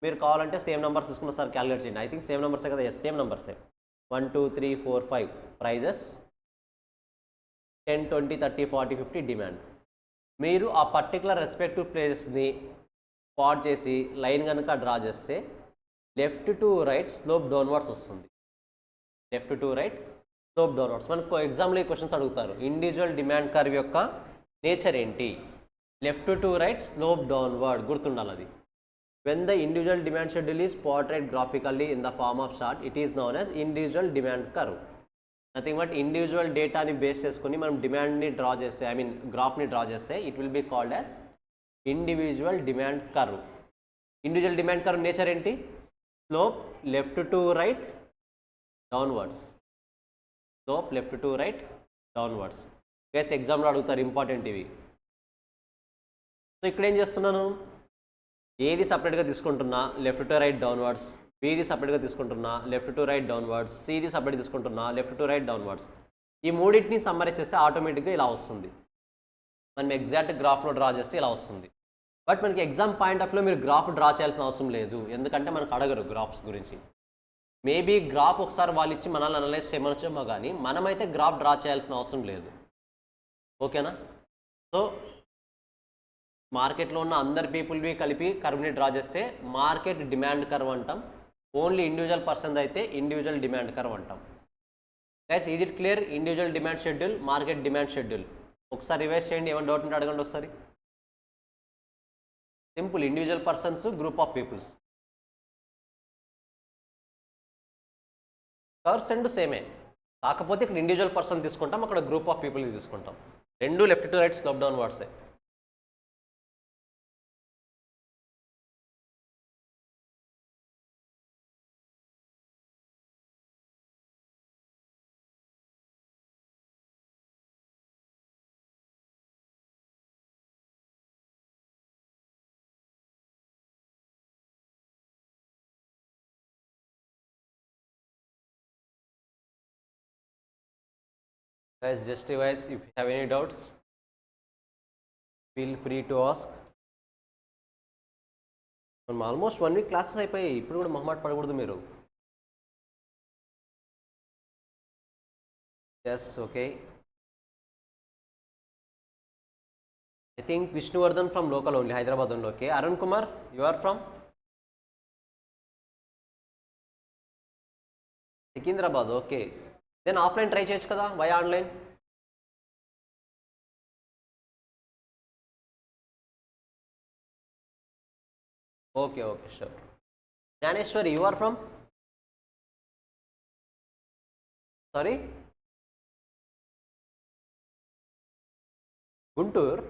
మీరు కావాలంటే సేమ్ నెంబర్స్ తీసుకున్న సార్ క్యాలిక్యులేట్ చేయండి. ఐ థింక్ సేమ్ నెంబర్సే కదా? ఎస్, సేమ్ నెంబర్సే. 1, 2, 3, 4, 5 ప్రైజెస్, 10, 20, 30, 40, 50 డిమాండ్. మీరు ఆ పర్టికులర్ రెస్పెక్టివ్ ప్లేసెస్ని స్పాట్ చేసి లైన్ కనుక డ్రా చేస్తే left to right slope downwards వస్తుంది. Left to right slope downwards. మనకు ఎగ్జామ్లో ఈ క్వశ్చన్స్ అడుగుతారు. ఇండివిజువల్ డిమాండ్ కర్వ్ యొక్క నేచర్ ఏంటి? Left to right slope downward, గుర్తుండాలి అది. When the individual demand schedule is portrait graphically in the form of chart, it is known as individual demand curve. Nothing but individual డేటాని base చేసుకుని మనం డిమాండ్ని draw చేస్తే, I mean గ్రాఫ్ని draw చేస్తే, it will be called as individual demand curve. Individual demand curve nature ఏంటి? Slope left to right downwards. Slope left to right downwards. Guys ఎగ్జామ్లో అడుగుతారు, ఇంపార్టెంట్ ఇవి. సో ఇక్కడ ఏం చేస్తున్నాను? ఏది సపరేట్గా తీసుకుంటున్నా లెఫ్ట్ టు రైట్ డౌన్వర్డ్స్, బీది సపరేట్గా తీసుకుంటున్నా లెఫ్ట్ టు రైట్ డౌన్వర్డ్స్, సిది సపరేట్ తీసుకుంటున్నా లెఫ్ట్ టు రైట్ డౌన్వర్డ్స్. ఈ మూడింటిని సమ్మరైజ్ చేస్తే ఆటోమేటిక్గా ఇలా వస్తుంది. మనం ఎగ్జాక్ట్ గ్రాఫ్లో డ్రా చేస్తే ఇలా వస్తుంది. బట్ మనకి ఎగ్జామ్ పాయింట్ ఆఫ్ వ్యూలో మీరు గ్రాఫ్ డ్రా చేయాల్సిన అవసరం లేదు, ఎందుకంటే మనకు అడగరు గ్రాఫ్స్ గురించి. మేబీ గ్రాఫ్ ఒకసారి వాళ్ళు ఇచ్చి మనల్ని అనలైజ్ చేయమనొచ్చేమో, కానీ మనమైతే గ్రాఫ్ డ్రా చేయాల్సిన అవసరం లేదు. ఓకేనా? సో మార్కెట్లో ఉన్న అందరి పీపుల్వి కలిపి కర్వ్ని డ్రా చేస్తే మార్కెట్ డిమాండ్ కర్వ్ అంటాం. ఓన్లీ ఇండివిజువల్ పర్సన్ అయితే ఇండివిజువల్ డిమాండ్ కర్వ్ అంటాం. Guys is it clear? Individual demand schedule, market demand schedule. ఒకసారి రివైజ్ చేయండి, ఏమైనా డౌట్ ఉంటే అడగండి ఒకసారి. Simple, individual persons, group of peoples. Curves రెండు సేమే, కాకపోతే ఇక్కడ ఇండివిజువల్ పర్సన్ తీసుకుంటాం, అక్కడ గ్రూప్ ఆఫ్ పీపుల్ తీసుకుంటాం. రెండు లెఫ్ట్ టు రైట్ స్లోప్ డౌన్ వర్డ్సే. Guys, just revise. If you have any doubts, feel free to ask. మనం ఆల్మోస్ట్ 1 వీక్ క్లాసెస్ అయిపోయాయి, ఇప్పుడు కూడా మొహమాట పడకూడదు మీరు. Yes, okay. I think Vishnuvardhan from local only, Hyderabad only. Okay. Arun Kumar, you are from Secunderabad. Okay. Then offline try చేయొచ్చు కదా, why online? Okay. Okay. Sure. Gnaneshwari you are from? Sorry? Guntur?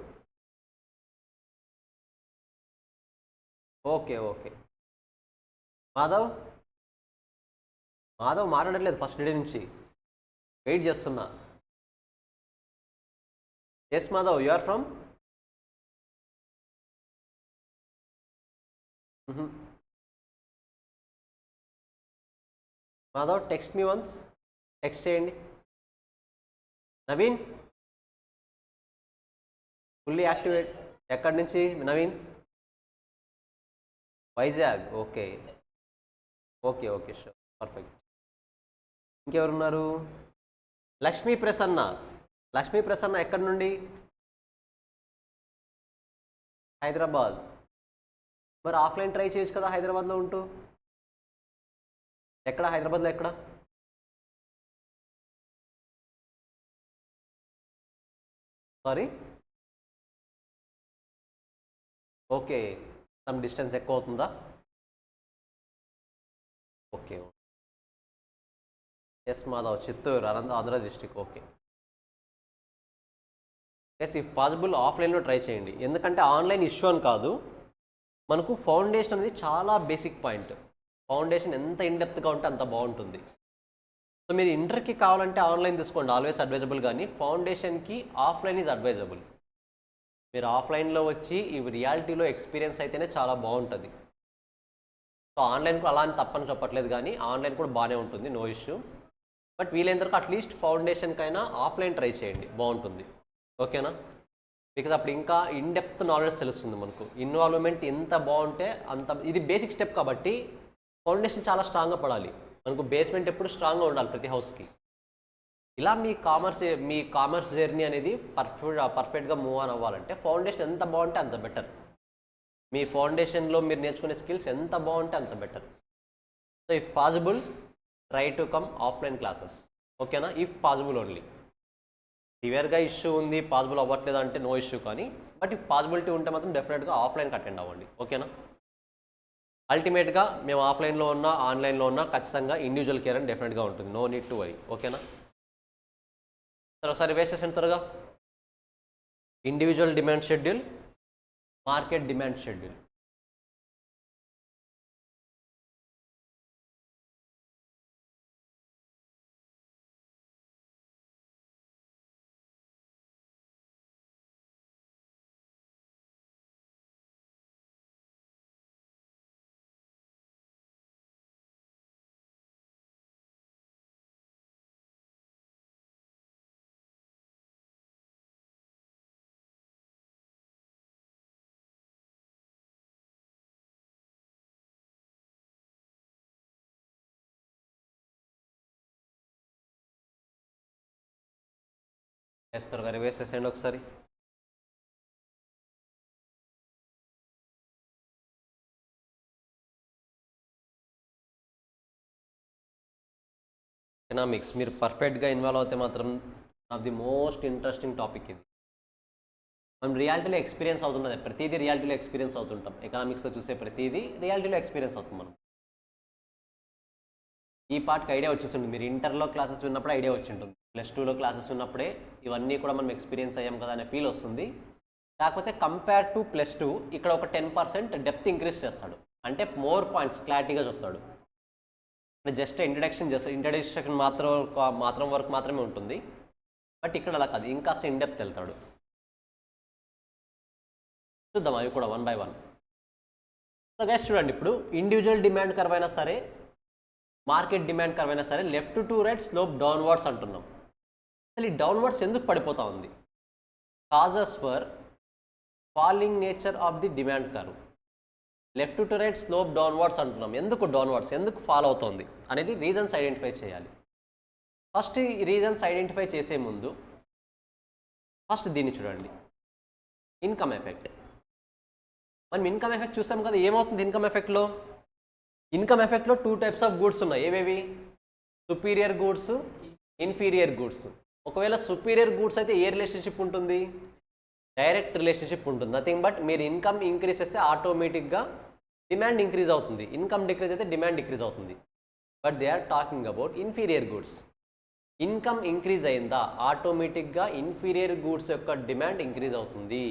Okay. Okay. Madhav? Madhav మాట్లాడట్లేదు ఫస్ట్ డే నుంచి. వెయిట్ చేస్తున్నా. Yes Madhav you are from? Madhav text me once. Text చేయండి. Naveen fully activate. ఎక్కడి నుంచి Naveen? Vizag. Okay. Okay. Okay. Sure. Perfect. ఇంకెవరున్నారు? లక్ష్మీ ప్రసన్న. లక్ష్మీ ప్రసన్న ఎక్కడి నుండి? హైదరాబాద్. మరి ఆఫ్లైన్ ట్రై చేయొచ్చు కదా హైదరాబాద్లో ఉంటూ. ఎక్కడ హైదరాబాద్లో ఎక్కడ? సారీ? ఓకే. సమ్ డిస్టెన్స్ ఎక్కువ అవుతుందా? Okay. Yes Madhav Chittoor Andhra district. Okay. Yes if possible ఆఫ్లైన్లో ట్రై చేయండి. ఎందుకంటే ఆన్లైన్ ఇష్యూ అని కాదు, మనకు ఫౌండేషన్ అనేది చాలా బేసిక్ పాయింట్. ఫౌండేషన్ ఎంత ఇన్డెప్త్గా ఉంటే అంత బాగుంటుంది. సో మీరు ఇంటర్కి కావాలంటే ఆన్లైన్ తీసుకోండి, ఆల్వేస్ అడ్వైజబుల్. కానీ ఫౌండేషన్కి ఆఫ్లైన్ ఈజ్ అడ్వైజబుల్. మీరు ఆఫ్లైన్లో వచ్చి ఇవి రియాలిటీలో ఎక్స్పీరియన్స్ అయితేనే చాలా బాగుంటుంది. సో ఆన్లైన్ అలా అని తప్పని చెప్పట్లేదు, కానీ ఆన్లైన్ కూడా బాగానే ఉంటుంది, నో ఇష్యూ. బట్ వీలైనంత వరకు అట్లీస్ట్ ఫౌండేషన్కైనా ఆఫ్లైన్ ట్రై చేయండి, బాగుంటుంది. ఓకేనా? బికాజ్ అప్పుడు ఇంకా ఇన్డెప్త్ నాలెడ్జ్ తెలుస్తుంది మనకు. ఇన్వాల్వ్మెంట్ ఎంత బాగుంటే అంత. ఇది బేసిక్ స్టెప్ కాబట్టి ఫౌండేషన్ చాలా స్ట్రాంగ్గా పడాలి. మనకు బేస్మెంట్ ఎప్పుడు స్ట్రాంగ్గా ఉండాలి ప్రతి హౌస్కి. ఇలా మీ కామర్స్ జర్నీ అనేది పర్ఫెక్ట్గా మూవ్ ఆన్ అవ్వాలంటే ఫౌండేషన్ ఎంత బాగుంటే అంత బెటర్. మీ ఫౌండేషన్లో మీరు నేర్చుకునే స్కిల్స్ ఎంత బాగుంటే అంత better. So if possible try to come offline classes. ఓకేనా? If possible only. సివియర్గా ఇష్యూ ఉంది, పాసిబుల్ అవ్వట్లేదు అంటే నో ఇష్యూ. కానీ బట్ ఇఫ్ పాసిబిలిటీ ఉంటే మాత్రం డెఫినెట్గా ఆఫ్లైన్కి అటెండ్ అవ్వండి. ఓకేనా? అల్టిమేట్గా మేము ఆఫ్లైన్లో ఉన్నా ఆన్లైన్లో ఉన్నా ఖచ్చితంగా ఇండివిజువల్ కేర్ అని డెఫినెట్గా ఉంటుంది. No need to worry. ఓకేనా? సరే ఒకసారి వేస్ట్ చేసిన త్వరగా. Individual demand schedule, market demand schedule. వేస్తారు గారు రివైజ్ చేసేయండి ఒకసారి. ఎకనామిక్స్ మీరు పర్ఫెక్ట్గా ఇన్వాల్వ్ అవుతే మాత్రం of the most interesting topic ఇది. మనం రియాలిటీలో ఎక్స్పీరియన్స్ అవుతున్నది, ప్రతిదీ రియాలిటీలో ఎక్స్పీరియన్స్ అవుతుంటాం. ఎకనామిక్స్లో చూసే ప్రతిదీ రియాలిటీలో ఎక్స్పీరియన్స్ అవుతుంది మనం. ఈ పార్ట్కి ఐడియా వచ్చేసింది. మీరు ఇంటర్లో క్లాసెస్ విన్నప్పుడు ఐడియా వచ్చి ఉంటుంది, +2లో క్లాసెస్ విన్నప్పుడే ఇవన్నీ కూడా మనం ఎక్స్పీరియన్స్ అయ్యాం కదా అనే ఫీల్ వస్తుంది. కాకపోతే కంపేర్ టు +2 ఇక్కడ ఒక 10% డెప్త్ ఇంక్రీజ్ చేస్తాడు. అంటే మోర్ పాయింట్స్ క్లారిటీగా చెప్తాడు. జస్ట్ ఇంట్రడక్షన్ మాత్రం వరకు మాత్రమే ఉంటుంది. బట్ ఇక్కడ అలా కాదు, ఇంకా ఇన్డెప్త్ వెళ్తాడు. చూద్దాం అవి కూడా 1 by 1. సో గైస్ చూడండి, ఇప్పుడు ఇండివిజువల్ డిమాండ్ కర్వ్ అయినా సరే, మార్కెట్ డిమాండ్ కర్వ్ అయినా సరే, left to right slope downwards అంటున్నాం. అసలు ఈ డౌన్వర్డ్స్ ఎందుకు పడిపోతా ఉంది? Causes for falling nature of the demand curve. Left to right slope downwards అంటున్నాం. ఎందుకు డౌన్వర్డ్స్, ఎందుకు ఫాల్ అవుతుంది అనేది రీజన్స్ ఐడెంటిఫై చేయాలి. ఫస్ట్ ఈ రీజన్స్ ఐడెంటిఫై చేసే ముందు ఫస్ట్ దీన్ని చూడండి, ఇన్కమ్ ఎఫెక్ట్. మనం ఇన్కమ్ ఎఫెక్ట్ చూసాం కదా, ఏమవుతుంది ఇన్కమ్ ఎఫెక్ట్లో? ఇన్కమ్ ఎఫెక్ట్లో 2 types ఆఫ్ గూడ్స్ ఉన్నాయి. ఏవేవి? Superior goods, inferior goods. ఒకవేళ సుపీరియర్ గూడ్స్ అయితే ఏ రిలేషన్షిప్ ఉంటుంది? డైరెక్ట్ రిలేషన్షిప్ ఉంటుంది. నథింగ్ బట్ మీరు ఇన్కమ్ ఇంక్రీజ్ చేస్తే ఆటోమేటిక్గా డిమాండ్ ఇంక్రీజ్ అవుతుంది. ఇన్కమ్ డిక్రీజ్ అయితే డిమాండ్ డిక్రీజ్ అవుతుంది. But they are talking about inferior goods. Income increase అయిందా ఆటోమేటిక్గా ఇన్ఫీరియర్ గూడ్స్ యొక్క డిమాండ్ ఇంక్రీజ్ అవుతుంది.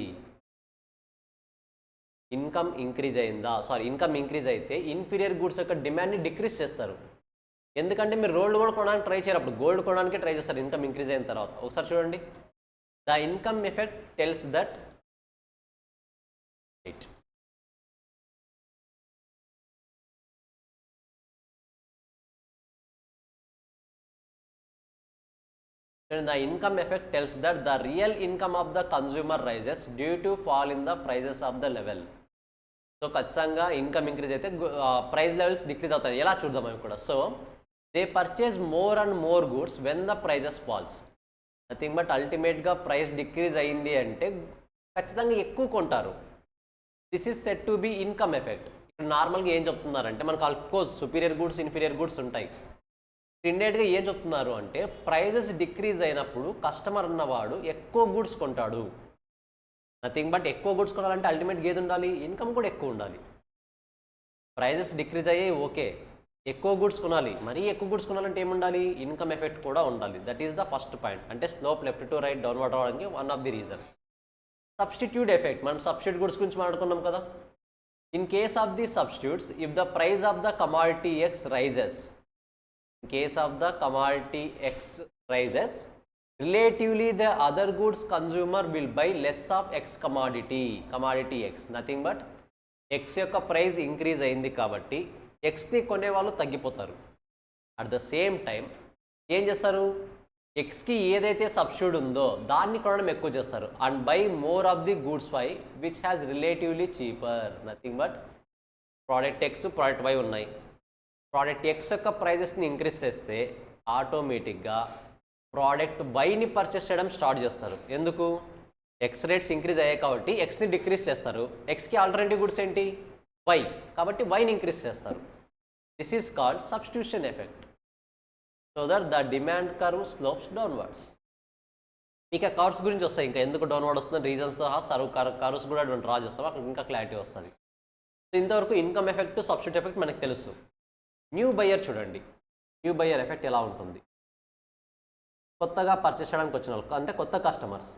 ఇన్కమ్ ఇంక్రీజ్ అయితే ఇన్ఫీరియర్ గూడ్స్ యొక్క డిమాండ్ని డిక్రీజ్ చేస్తారు. ఎందుకంటే మీరు రోల్డ్ కూడా కొనడానికి ట్రై చేయరు, అప్పుడు గోల్డ్ కొనడానికి ట్రై చేస్తారు ఇన్కమ్ ఇంక్రీజ్ అయిన తర్వాత. ఒకసారి చూడండి, the income effect tells that right. The income effect tells that the real income of the consumer rises due to fall in the prices of the level. So ఖచ్చితంగా income increase అయితే price levels decrease అవుతాయి. ఎలా చూద్దాం అవి కూడా. So they purchase more and more goods when the prices falls. Nothing but అల్టిమేట్గా price decrease అయింది అంటే ఖచ్చితంగా ఎక్కువ కొంటారు. This is said to be income effect. ఇప్పుడు నార్మల్గా ఏం చెప్తున్నారంటే మనకు of course superior goods inferior goods ఉంటాయి. ఇండైరెక్ట్గా ఏం చెప్తున్నారు అంటే ప్రైజెస్ డిక్రీజ్ అయినప్పుడు కస్టమర్ అన్నవాడు ఎక్కువ గుడ్స్ కొంటాడు. నథింగ్ బట్ ఎక్కువ గుడ్స్ కొనాలంటే అల్టిమేట్గా ఏది ఉండాలి, ఇన్కమ్ కూడా ఎక్కువ ఉండాలి. ప్రైజెస్ డిక్రీజ్ అయ్యాయి ఓకే, ఎక్కువ గుడ్స్ కొనాలి. మరీ ఎక్కువ గుడ్స్ కొనాలంటే ఏముండాలి, ఇన్కమ్ ఎఫెక్ట్ కూడా ఉండాలి. That is the first point. అంటే slope left to right downward అవడానికి one of the reason. Substitute effect, మనం సబ్స్టిట్యూట్ గుడ్స్ గురించి మాట్లాడుకున్నాం కదా. In case of the substitutes, if the price of the commodity X rises, in case of the commodity X rises, relatively the other goods consumer will buy less of X commodity X. Nothing but X యొక్క price increase అయింది కాబట్టి Xని కొనేవాళ్ళు తగ్గిపోతారు. At the same time ఏం చేస్తారు, Xకి ఏదైతే substitute ఉందో దాన్ని కొనడం ఎక్కువ చేస్తారు. And by more of the goods Y which has relatively cheaper. Nothing but product X product Y ఉన్నాయి. ప్రోడక్ట్ ఎక్స్ యొక్క ప్రైజెస్ని ఇంక్రీజ్ చేస్తే ఆటోమేటిక్గా ప్రోడక్ట్ వైని పర్చేస్ చేయడం స్టార్ట్ చేస్తారు. ఎందుకు, ఎక్స్ రేట్స్ ఇంక్రీజ్ అయ్యాయి కాబట్టి ఎక్స్ని డిక్రీజ్ చేస్తారు. ఎక్స్కి ఆల్టర్నేటివ్ గుడ్స్ ఏంటి, వై, కాబట్టి వైని ఇంక్రీజ్ చేస్తారు. This is called substitution effect. So that the demand curve slopes downwards. ఇక కర్వ్స్ గురించి వస్తాయి, ఇంకా ఎందుకు డౌన్వర్డ్ వస్తుంది రీజన్స్తో కర్వ్స్ కూడా డ్రా చేస్తాం, అక్కడ ఇంకా క్లారిటీ వస్తుంది. సో ఇంతవరకు ఇన్కమ్ ఎఫెక్ట్ సబ్స్టిట్యూట్ ఎఫెక్ట్ మనకు తెలుసు. న్యూ బయ్యర్ చూడండి, న్యూ బయ్యర్ ఎఫెక్ట్ ఎలా ఉంటుంది. కొత్తగా పర్చేస్ చేయడానికి వచ్చిన వాళ్ళు అంటే కొత్త customers.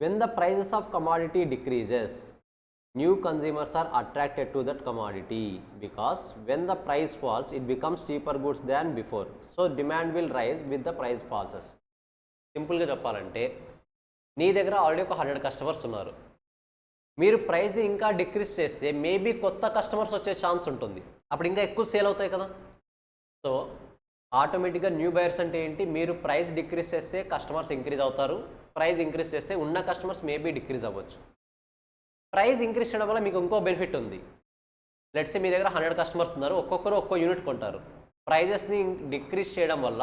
When the prices of commodity decreases, new consumers are attracted to that commodity because when the price falls it becomes cheaper goods than before. So demand will rise with the price falses. సింపుల్గా చెప్పాలంటే నీ దగ్గర already ఒక 100 customers ఉన్నారు. మీరు ప్రైస్ని ఇంకా decrease చేస్తే maybe కొత్త కస్టమర్స్ వచ్చే ఛాన్స్ ఉంటుంది, అప్పుడు ఇంకా ఎక్కువ సేల్ అవుతాయి కదా. సో ఆటోమేటిక్గా న్యూ బయర్స్ అంటే ఏంటి, మీరు ప్రైస్ డిక్రీజ్ చేస్తే కస్టమర్స్ ఇంక్రీజ్ అవుతారు, ప్రైస్ ఇంక్రీజ్ చేస్తే ఉన్న కస్టమర్స్ మేబీ డిక్రీజ్ అవ్వచ్చు. ప్రైస్ ఇంక్రీజ్ చేయడం వల్ల మీకు ఇంకో బెనిఫిట్ ఉంది. లెట్స్ సే మీ దగ్గర 100 కస్టమర్స్ ఉన్నారు, ఒక్కొక్కరు ఒక్కో యూనిట్ కొంటారు. ప్రైజెస్ని డిక్రీజ్ చేయడం వల్ల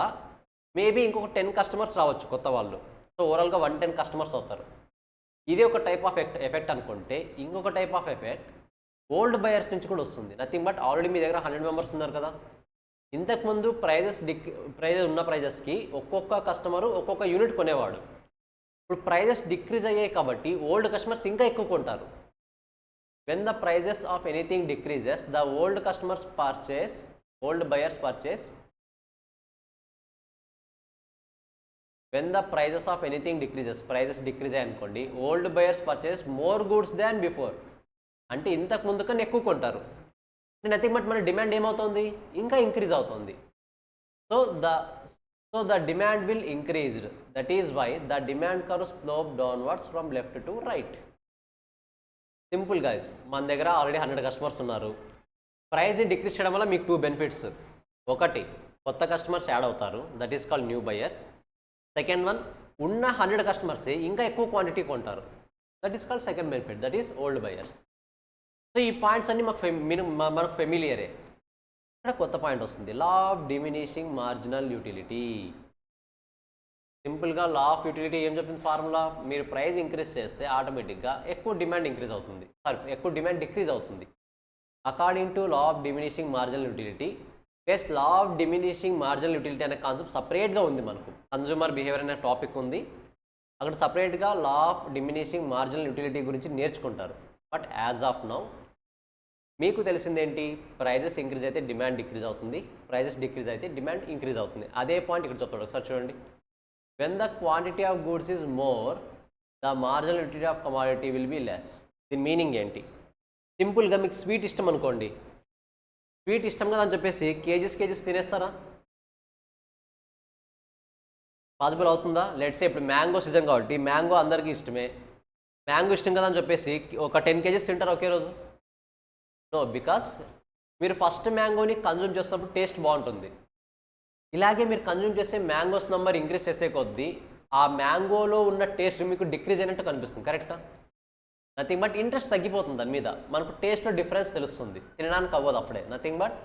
మేబీ ఇంకొక 10 కస్టమర్స్ రావచ్చు కొత్త వాళ్ళు. సో ఓవరాల్గా 110 కస్టమర్స్ అవుతారు. ఇది ఒక టైప్ ఆఫ్ ఎఫెక్ట్ అనుకుంటే, ఇంకొక type of effect old buyers నుంచి కూడా వస్తుంది. నథింగ్ బట్ ఆల్రెడీ మీ దగ్గర 100 మెంబర్స్ ఉన్నారు కదా, ఇంతకుముందు ప్రైజెస్ ఉన్న ప్రైజెస్కి ఒక్కొక్క కస్టమరు ఒక్కొక్క యూనిట్ కొనేవాడు. ఇప్పుడు ప్రైజెస్ డిక్రీజ్ అయ్యాయి కాబట్టి ఓల్డ్ కస్టమర్స్ ఇంకా ఎక్కువ కొంటారు. When the prices of anything decreases the old buyers purchase. When the prices of anything decreases, prices decrease అయ్యాయి అనుకోండి, old buyers purchase more goods than before. అంటే ఇంతకు ముందు కన్నా ఎక్కువ కొంటారు. నథింగ్ బట్ మన డిమాండ్ ఏమవుతుంది, ఇంకా ఇంక్రీజ్ అవుతుంది. So the demand will increased. That is why the demand curve slope downwards from left to right. Simple guys, మన దగ్గర ఆల్రెడీ 100 కస్టమర్స్ ఉన్నారు. ప్రైస్ని డిక్రీజ్ చేయడం వల్ల మీకు 2 బెనిఫిట్స్. ఒకటి, కొత్త కస్టమర్స్ యాడ్ అవుతారు, that is called new buyers. Second one, ఉన్న 100 కస్టమర్స్ ఇంకా ఎక్కువ క్వాంటిటీ కొంటారు, that is called second benefit, that is old buyers. So ఈ పాయింట్స్ అన్నీ మనకు ఫెమిలియరే. ఇక్కడ కొత్త పాయింట్ వస్తుంది, లా ఆఫ్ డిమినిషింగ్ మార్జినల్ యూటిలిటీ. సింపుల్గా లా ఆఫ్ యూటిలిటీ ఏం చెప్తుంది ఫార్ములా, మీరు ప్రైస్ ఇంక్రీజ్ చేస్తే ఆటోమేటిక్గా ఎక్కువ డిమాండ్ ఇంక్రీజ్ అవుతుంది, ఎక్కువ డిమాండ్ డిక్రీజ్ అవుతుంది. According to law of diminishing marginal utility, plus law of diminishing marginal utility అనే కాన్సెప్ట్ సపరేట్గా ఉంది. మనకు కన్జ్యూమర్ బిహేవియర్ అనే టాపిక్ ఉంది, అక్కడ సపరేట్గా లా ఆఫ్ డిమినిషింగ్ మార్జినల్ యూటిలిటీ గురించి నేర్చుకుంటారు. బట్ యాజ్ ఆఫ్ నౌ మీకు తెలిసిందేంటి, ప్రైజెస్ ఇంక్రీజ్ అయితే డిమాండ్ డిక్రీజ్ అవుతుంది, ప్రైజెస్ డిక్రీజ్ అయితే డిమాండ్ ఇంక్రీజ్ అవుతుంది. అదే పాయింట్ ఇక్కడ చెప్తాడు, ఒకసారి చూడండి. When the quantity of goods is more the marginal utility of commodity will be less. దీని మీనింగ్ ఏంటి? సింపుల్గా మీకు స్వీట్ ఇష్టం అనుకోండి, స్వీట్ ఇష్టం కదా అని చెప్పేసి కేజీస్ తినేస్తారా? పాసిబుల్ అవుతుందా? లెట్స్ ఇప్పుడు మ్యాంగో సీజన్ కాబట్టి మ్యాంగో అందరికీ ఇష్టమే, మ్యాంగో ఇష్టం కదా అని చెప్పేసి ఒక 10 కేజీస్ తింటారు ఒకే రోజు? నో, బికాస్ మీరు ఫస్ట్ మ్యాంగోని కన్జ్యూమ్ చేసినప్పుడు టేస్ట్ బాగుంటుంది. ఇలాగే మీరు కన్జ్యూమ్ చేసే మ్యాంగోస్ నెంబర్ ఇంక్రీజ్ చేసే కొద్దీ ఆ మ్యాంగోలో ఉన్న టేస్ట్ మీకు డిక్రీజ్ అయినట్టు కనిపిస్తుంది. కరెక్టా? నథింగ్ బట్ ఇంట్రెస్ట్ తగ్గిపోతుంది దాని మీద, మనకు టేస్ట్లో డిఫరెన్స్ తెలుస్తుంది, తినడానికి అవ్వదు అప్పుడే. Nothing but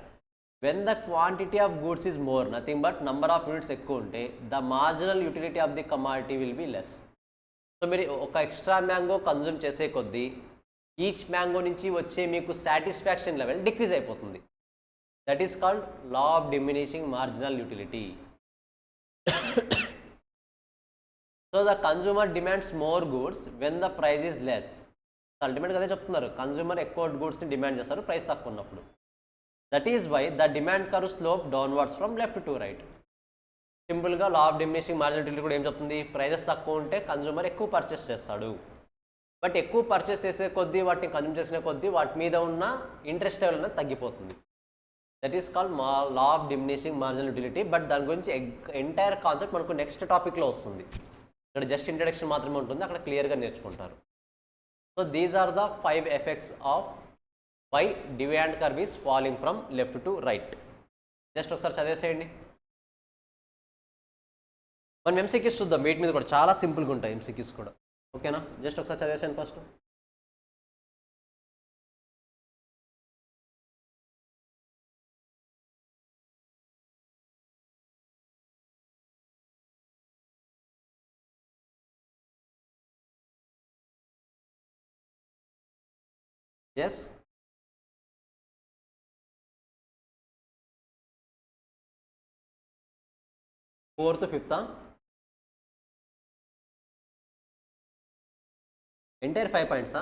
when the quantity of goods is more, nothing but number of units ఎక్కువ ఉంటే the marginal utility of the commodity will be less. So మీరు ఒక ఎక్స్ట్రా మ్యాంగో కన్జ్యూమ్ చేసే కొద్దీ ఈచ్ మ్యాంగో నుంచి వచ్చే మీకు సాటిస్ఫాక్షన్ లెవెల్ డిక్రీజ్ అయిపోతుంది. That is called law of diminishing marginal utility. So the consumer demands more goods when the price is less. అల్టిమేట్గా అదే చెప్తున్నారు, కన్జ్యూమర్ ఎక్కువ గూడ్స్ని డిమాండ్ చేస్తారు ప్రైస్ తక్కువ ఉన్నప్పుడు. That is why the demand curve slope downwards from left to right. సింపుల్గా law of diminishing marginal utility కూడా ఏం చెప్తుంది, ప్రైజెస్ తక్కువ ఉంటే కన్జ్యూమర్ ఎక్కువ పర్చేస్ చేస్తాడు, బట్ ఎక్కువ పర్చేస్ చేసే కొద్దీ వాటిని కన్జ్యూమ్ చేసిన కొద్దీ వాటి మీద ఉన్న ఇంట్రెస్ట్ లెవెల్ అనేది తగ్గిపోతుంది. That is called law of diminishing marginal utility. But దాని గురించి ఎంటైర్ కాన్సెప్ట్ మనకు నెక్స్ట్ టాపిక్లో వస్తుంది. ఇక్కడ జస్ట్ ఇంట్రడక్షన్ మాత్రమే ఉంటుంది, అక్కడ క్లియర్గా నేర్చుకుంటారు. So these are the 5 effects of why demand curve is falling from left to right. Just ఒకసారి చదివేసేయండి. మనం ఎంసీక్యూస్ చూద్దాం, వీటి మీద కూడా చాలా సింపుల్గా ఉంటాయి ఎంసీక్యూస్ కూడా. ఓకేనా? జస్ట్ ఒకసారి చదివేసాను ఫస్ట్. ఎస్, ఫోర్త్ ఫిఫ్తా ఎంటైర్ 5 పాయింట్సా?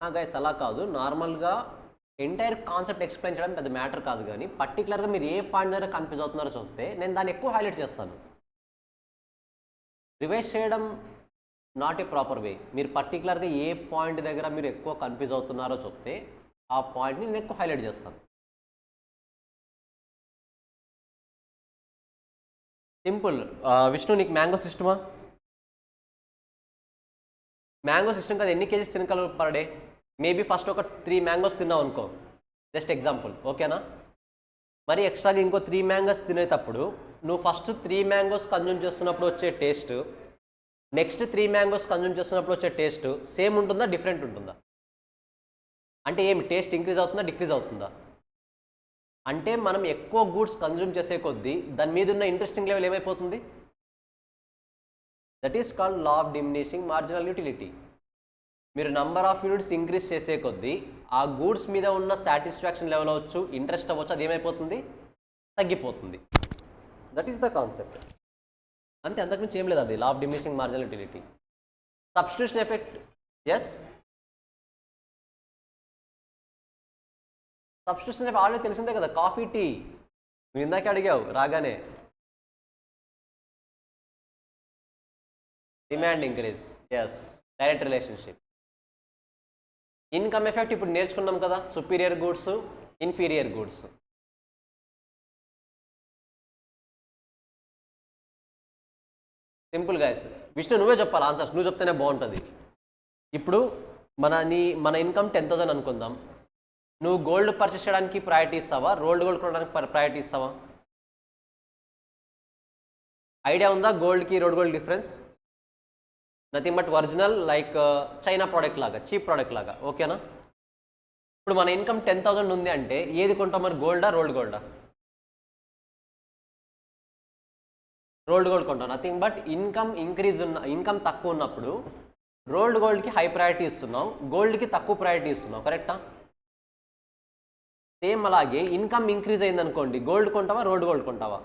గైస్ అలా కాదు, నార్మల్గా ఎంటైర్ కాన్సెప్ట్ ఎక్స్ప్లెయిన్ చేయడం పెద్ద మ్యాటర్ కాదు, కానీ పర్టికులర్గా మీరు ఏ పాయింట్ దగ్గర కన్ఫ్యూజ్ అవుతున్నారో చూస్తే నేను దాన్ని ఎక్కువ హైలైట్ చేస్తాను. రివైజ్ చేయడం నాట్ ఏ ప్రాపర్ వే. మీరు పర్టికులర్గా ఏ పాయింట్ దగ్గర మీరు ఎక్కువ కన్ఫ్యూజ్ అవుతున్నారో చెప్తే ఆ పాయింట్ని నేను ఎక్కువ హైలైట్ చేస్తాను. సింపుల్. విష్ణు, నీకు మ్యాంగో సిస్టమా? మ్యాంగో సిస్టమ్ కదా, ఎన్ని కేజీస్ తినగలవు పర్ డే? మేబీ ఫస్ట్ ఒక 3 మ్యాంగోస్ తిన్నావు అనుకో, జస్ట్ ఎగ్జాంపుల్, ఓకేనా? మరి ఎక్స్ట్రాగా ఇంకో 3 మ్యాంగోస్ తినేటప్పుడు నువ్వు ఫస్ట్ 3 మ్యాంగోస్ కన్జ్యూమ్ చేస్తున్నప్పుడు వచ్చే టేస్ట్, నెక్స్ట్ 3 మ్యాంగోస్ కన్జ్యూమ్ చేస్తున్నప్పుడు వచ్చే టేస్ట్ సేమ్ ఉంటుందా, డిఫరెంట్ ఉంటుందా? అంటే ఏమి టేస్ట్ ఇంక్రీజ్ అవుతుందా, డిక్రీజ్ అవుతుందా? అంటే మనం ఎక్కువ గూడ్స్ కన్జ్యూమ్ చేసే కొద్దీ దాని మీద ఉన్న ఇంట్రెస్టింగ్ లెవెల్ ఏమైపోతుంది? That is called law of diminishing marginal utility. మీరు నంబర్ ఆఫ్ యూనిట్స్ ఇంక్రీజ్ చేసే కొద్దీ ఆ గూడ్స్ మీద ఉన్న సాటిస్ఫాక్షన్ లెవెల్ అవ్వచ్చు, ఇంట్రెస్ట్ అవ్వచ్చు, అది ఏమైపోతుంది? తగ్గిపోతుంది. That is the concept. అంతే, అంతకుమించి ఏం లేదు. అది law of diminishing marginal utility. Substitution effect, yes, substitution effect already తెలిసిందే కదా. కాఫీ, టీ నువ్వు ఇందాకే అడిగావు రాగానే. Demand increase, yes, direct relationship. Income effect ఇప్పుడు నేర్చుకున్నాం కదా, superior goods, inferior goods. Simple guys. Vishnu నువ్వే చెప్పాలి ఆన్సర్స్, నువ్వు చెప్తేనే బాగుంటుంది. ఇప్పుడు మన ఇన్కమ్ 10,000 అనుకుందాం. నువ్వు గోల్డ్ పర్చేస్ చేయడానికి ప్రయారిటీ ఇస్తావా, రోల్డ్ గోల్డ్ కొనడానికి ప్రయారిటీ ఇస్తావా? ఐడియా ఉందా గోల్డ్కి rolled gold difference? Nothing but original, like China product లాగా, చీప్ ప్రోడక్ట్ లాగా, ఓకేనా? ఇప్పుడు మన ఇన్కమ్ 10,000 ఉంది అంటే ఏది కొంటాం మరి, గోల్డా రోల్డ్ గోల్డా? రోల్డ్ గోల్డ్ కొంటాం. నథింగ్ బట్ ఇన్కమ్ తక్కువ ఉన్నప్పుడు రోల్డ్ గోల్డ్కి హై ప్రయారిటీ ఇస్తున్నాం, గోల్డ్కి తక్కువ ప్రయారిటీ ఇస్తున్నాం, కరెక్టా? సేమ్ అలాగే ఇన్కమ్ ఇంక్రీజ్ అయింది అనుకోండి, గోల్డ్ కొంటావా, రోల్డ్ గోల్డ్ కొంటావా?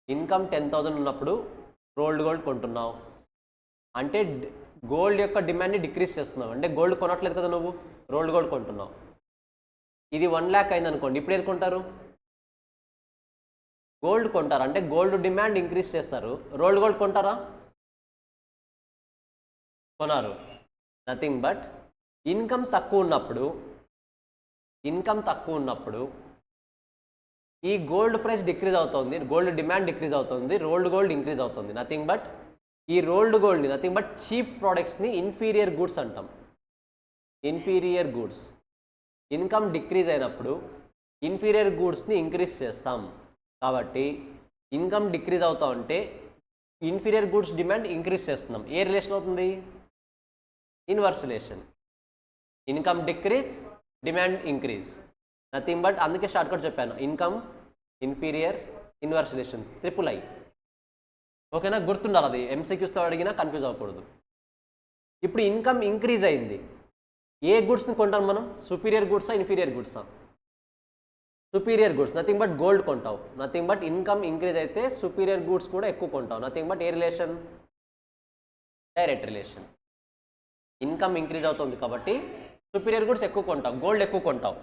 ఇన్కమ్ 10,000 ఉన్నప్పుడు రోల్డ్ గోల్డ్ కొంటున్నావు, అంటే గోల్డ్ యొక్క డిమాండ్ని డిక్రీజ్ చేస్తున్నావు. అంటే గోల్డ్ కొనట్లేదు కదా, నువ్వు రోల్డ్ గోల్డ్ కొంటున్నావు. ఇది 1 lakh అయింది అనుకోండి, ఇప్పుడు ఏది కొంటారు? గోల్డ్ కొంటారు. అంటే గోల్డ్ డిమాండ్ ఇంక్రీజ్ చేస్తారు. రోల్డ్ గోల్డ్ కొంటారా? కొనారు. నథింగ్ బట్ ఇన్కమ్ తక్కువ ఉన్నప్పుడు ఈ గోల్డ్ ప్రైస్ డిక్రీజ్ అవుతుంది, గోల్డ్ డిమాండ్ డిక్రీజ్ అవుతుంది, రోల్డ్ గోల్డ్ ఇంక్రీజ్ అవుతుంది. నథింగ్ బట్ ఈ రోల్డ్ గోల్డ్ని నథింగ్ బట్ చీప్ ప్రోడక్ట్స్ని ఇన్ఫీరియర్ గూడ్స్ అంటాం. Inferior goods. ఇన్కమ్ డిక్రీజ్ అయినప్పుడు ఇన్ఫీరియర్ గూడ్స్ని ఇంక్రీజ్ చేస్తాం. కాబట్టి ఇన్కమ్ డిక్రీజ్ అవుతా ఉంటే ఇన్ఫీరియర్ గూడ్స్ డిమాండ్ ఇంక్రీజ్ చేస్తున్నాం. ఏ రిలేషన్ అవుతుంది? Inverse relation. Income decrease, demand increase. Nothing but అందుకే షార్ట్కట్ చెప్పాను, income inferior inverse relation, III. ఓకేనా? గుర్తుండాలి, అది ఎంసీక్యూస్తో అడిగినా కన్ఫ్యూజ్ అవ్వకూడదు. ఇప్పుడు ఇన్కమ్ ఇంక్రీజ్ అయింది, ఏ గూడ్స్ని కొంటాం మనం? సుపీరియర్ గూడ్సా, ఇన్ఫీరియర్ గూడ్సా? Superior goods. Nothing but gold కొంటావు. నథింగ్ బట్ ఇన్కమ్ ఇంక్రీజ్ అయితే సుపీరియర్ గూడ్స్ కూడా ఎక్కువ కొంటావు. నథింగ్ బట్ ఏ relation? Direct relation. Income increase అవుతుంది కాబట్టి సుపీరియర్ గూడ్స్ ఎక్కువ కొంటావు, గోల్డ్ ఎక్కువ కొంటావు.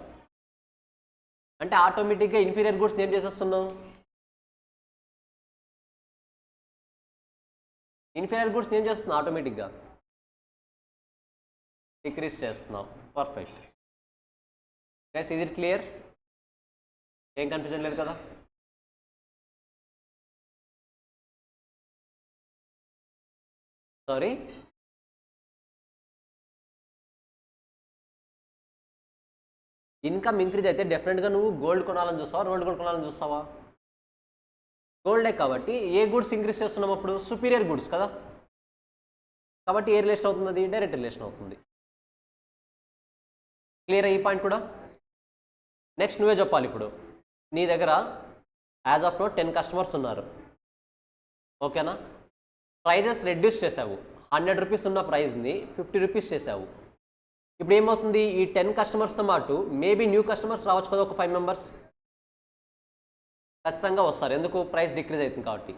అంటే ఆటోమేటిక్గా ఇన్ఫీరియర్ గూడ్స్ ఏం చేసేస్తున్నావు? ఇన్ఫీరియర్ గూడ్స్ ఏం చేస్తున్నావు? ఆటోమేటిక్గా డిక్రీజ్ చేస్తున్నావు. Perfect guys, is it clear? ఏం కన్ఫ్యూజన్ లేదు కదా? సారీ, ఇన్కమ్ ఇంక్రీజ్ అయితే డెఫినెట్గా నువ్వు గోల్డ్ కొనాలని చూస్తావా, రోల్డ్ గోల్డ్ కొనాలని చూస్తావా? గోల్డే. కాబట్టి ఏ గూడ్స్ ఇంక్రీజ్ చేస్తున్నాం అప్పుడు? సుపీరియర్ గూడ్స్ కదా. కాబట్టి ఏ రిలేషన్ అవుతుంది? అది డైరెక్ట్ రిలేషన్ అవుతుంది. క్లియర్ ఈ పాయింట్ కూడా? నెక్స్ట్ నువ్వే చెప్పాలి. ఇప్పుడు నీ దగ్గర యాజ్ ఆఫ్ నో 10 కస్టమర్స్ ఉన్నారు. ఓకేనా? ప్రైజెస్ రెడ్యూస్ చేసావు. 100 రూపీస్ ఉన్న ప్రైస్ని 50 రూపీస్ చేసావు. ఇప్పుడు ఏమవుతుంది? ఈ 10 కస్టమర్స్తో పాటు మేబీ న్యూ కస్టమర్స్ రావచ్చు కదా, ఒక 5 మెంబర్స్ ఖచ్చితంగా వస్తారు. ఎందుకు? ప్రైస్ డిక్రీజ్ అవుతుంది కాబట్టి.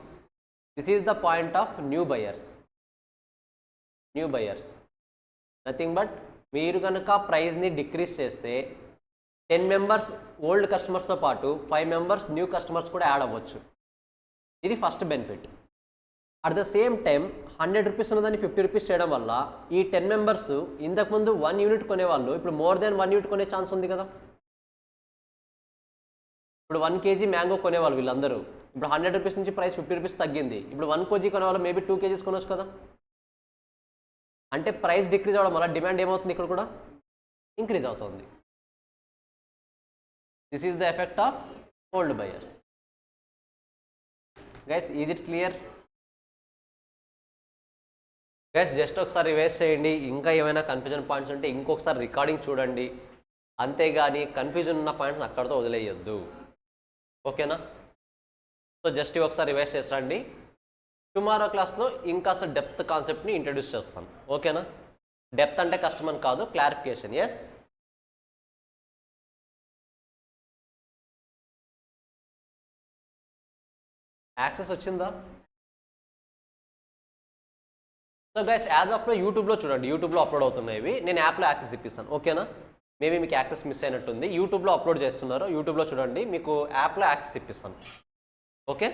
This is the point of new buyers. New buyers nothing but మీరు కనుక ప్రైస్ని డిక్రీజ్ చేస్తే 10 మెంబర్స్ ఓల్డ్ కస్టమర్స్తో పాటు 5 మెంబర్స్ న్యూ కస్టమర్స్ కూడా యాడ్ అవ్వచ్చు. ఇది first benefit. At the same time 100 rupees ఉన్నదాన్ని 50 రూపీస్ చేయడం వల్ల ఈ 10 మెంబర్స్ ఇంతకుముందు 1 యూనిట్ కొనేవాళ్ళు ఇప్పుడు మోర్ దెన్ 1 యూనిట్ కొనే ఛాన్స్ ఉంది కదా. ఇప్పుడు 1 kg మ్యాంగో కొనేవాళ్ళు వీళ్ళందరూ ఇప్పుడు 100 రూపీస్ నుంచి ప్రైస్ 50 రూపీస్ తగ్గింది. ఇప్పుడు 1 kg కొనేవాళ్ళు మేబీ 2 kgs కొనవచ్చు కదా. అంటే ప్రైస్ డిక్రీజ్ అవ్వడం వల్ల డిమాండ్ ఏమవుతుంది? ఇక్కడ కూడా ఇంక్రీజ్ అవుతుంది. This is the effect of old buyers. Guys, is it clear? Guys, just ఒకసారి రివైజ్ చేయండి. ఇంకా ఏమైనా కన్ఫ్యూజన్ పాయింట్స్ ఉంటే ఇంకొకసారి రికార్డింగ్ చూడండి. అంతేగాని కన్ఫ్యూజన్ ఉన్న పాయింట్స్ అక్కడితో వదిలేయొద్దు. ఓకేనా? సో జస్ట్ ఒకసారి రివైజ్ చేసండి. టుమారో క్లాస్లో ఇంకా డెప్త్ కాన్సెప్ట్ని ఇంట్రడ్యూస్ చేస్తాను. ఓకేనా? డెప్త్ అంటే కష్టం అని కాదు, క్లారిఫికేషన్. ఎస్, యాక్సెస్ వచ్చిందా? సో గైస్, యాజ్ ఆఫ్ యూట్యూబ్లో చూడండి, యూట్యూబ్లో అప్లోడ్ అవుతున్నాయి. నేను యాప్లో యాక్సెస్ ఇప్పిస్తాను. ఓకేనా? మేబీ మీకు యాక్సెస్ మిస్ అయినట్టుంది. యూట్యూబ్లో అప్లోడ్ చేస్తున్నారు, యూట్యూబ్లో చూడండి, మీకు యాప్లో యాక్సెస్ ఇప్పిస్తాను. Okay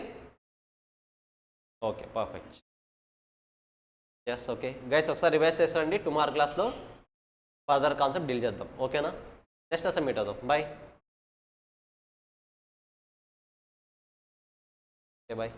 okay, perfect. Yes, okay guys, ఒకసారి రివైజ్ చేసండి. టుమారో క్లాస్లో ఫర్దర్ కాన్సెప్ట్ డీల్ చేద్దాం. ఓకేనా? నెక్స్ట్ అసలు మీట్ అవుదాం. బాయ్. Okay, bye.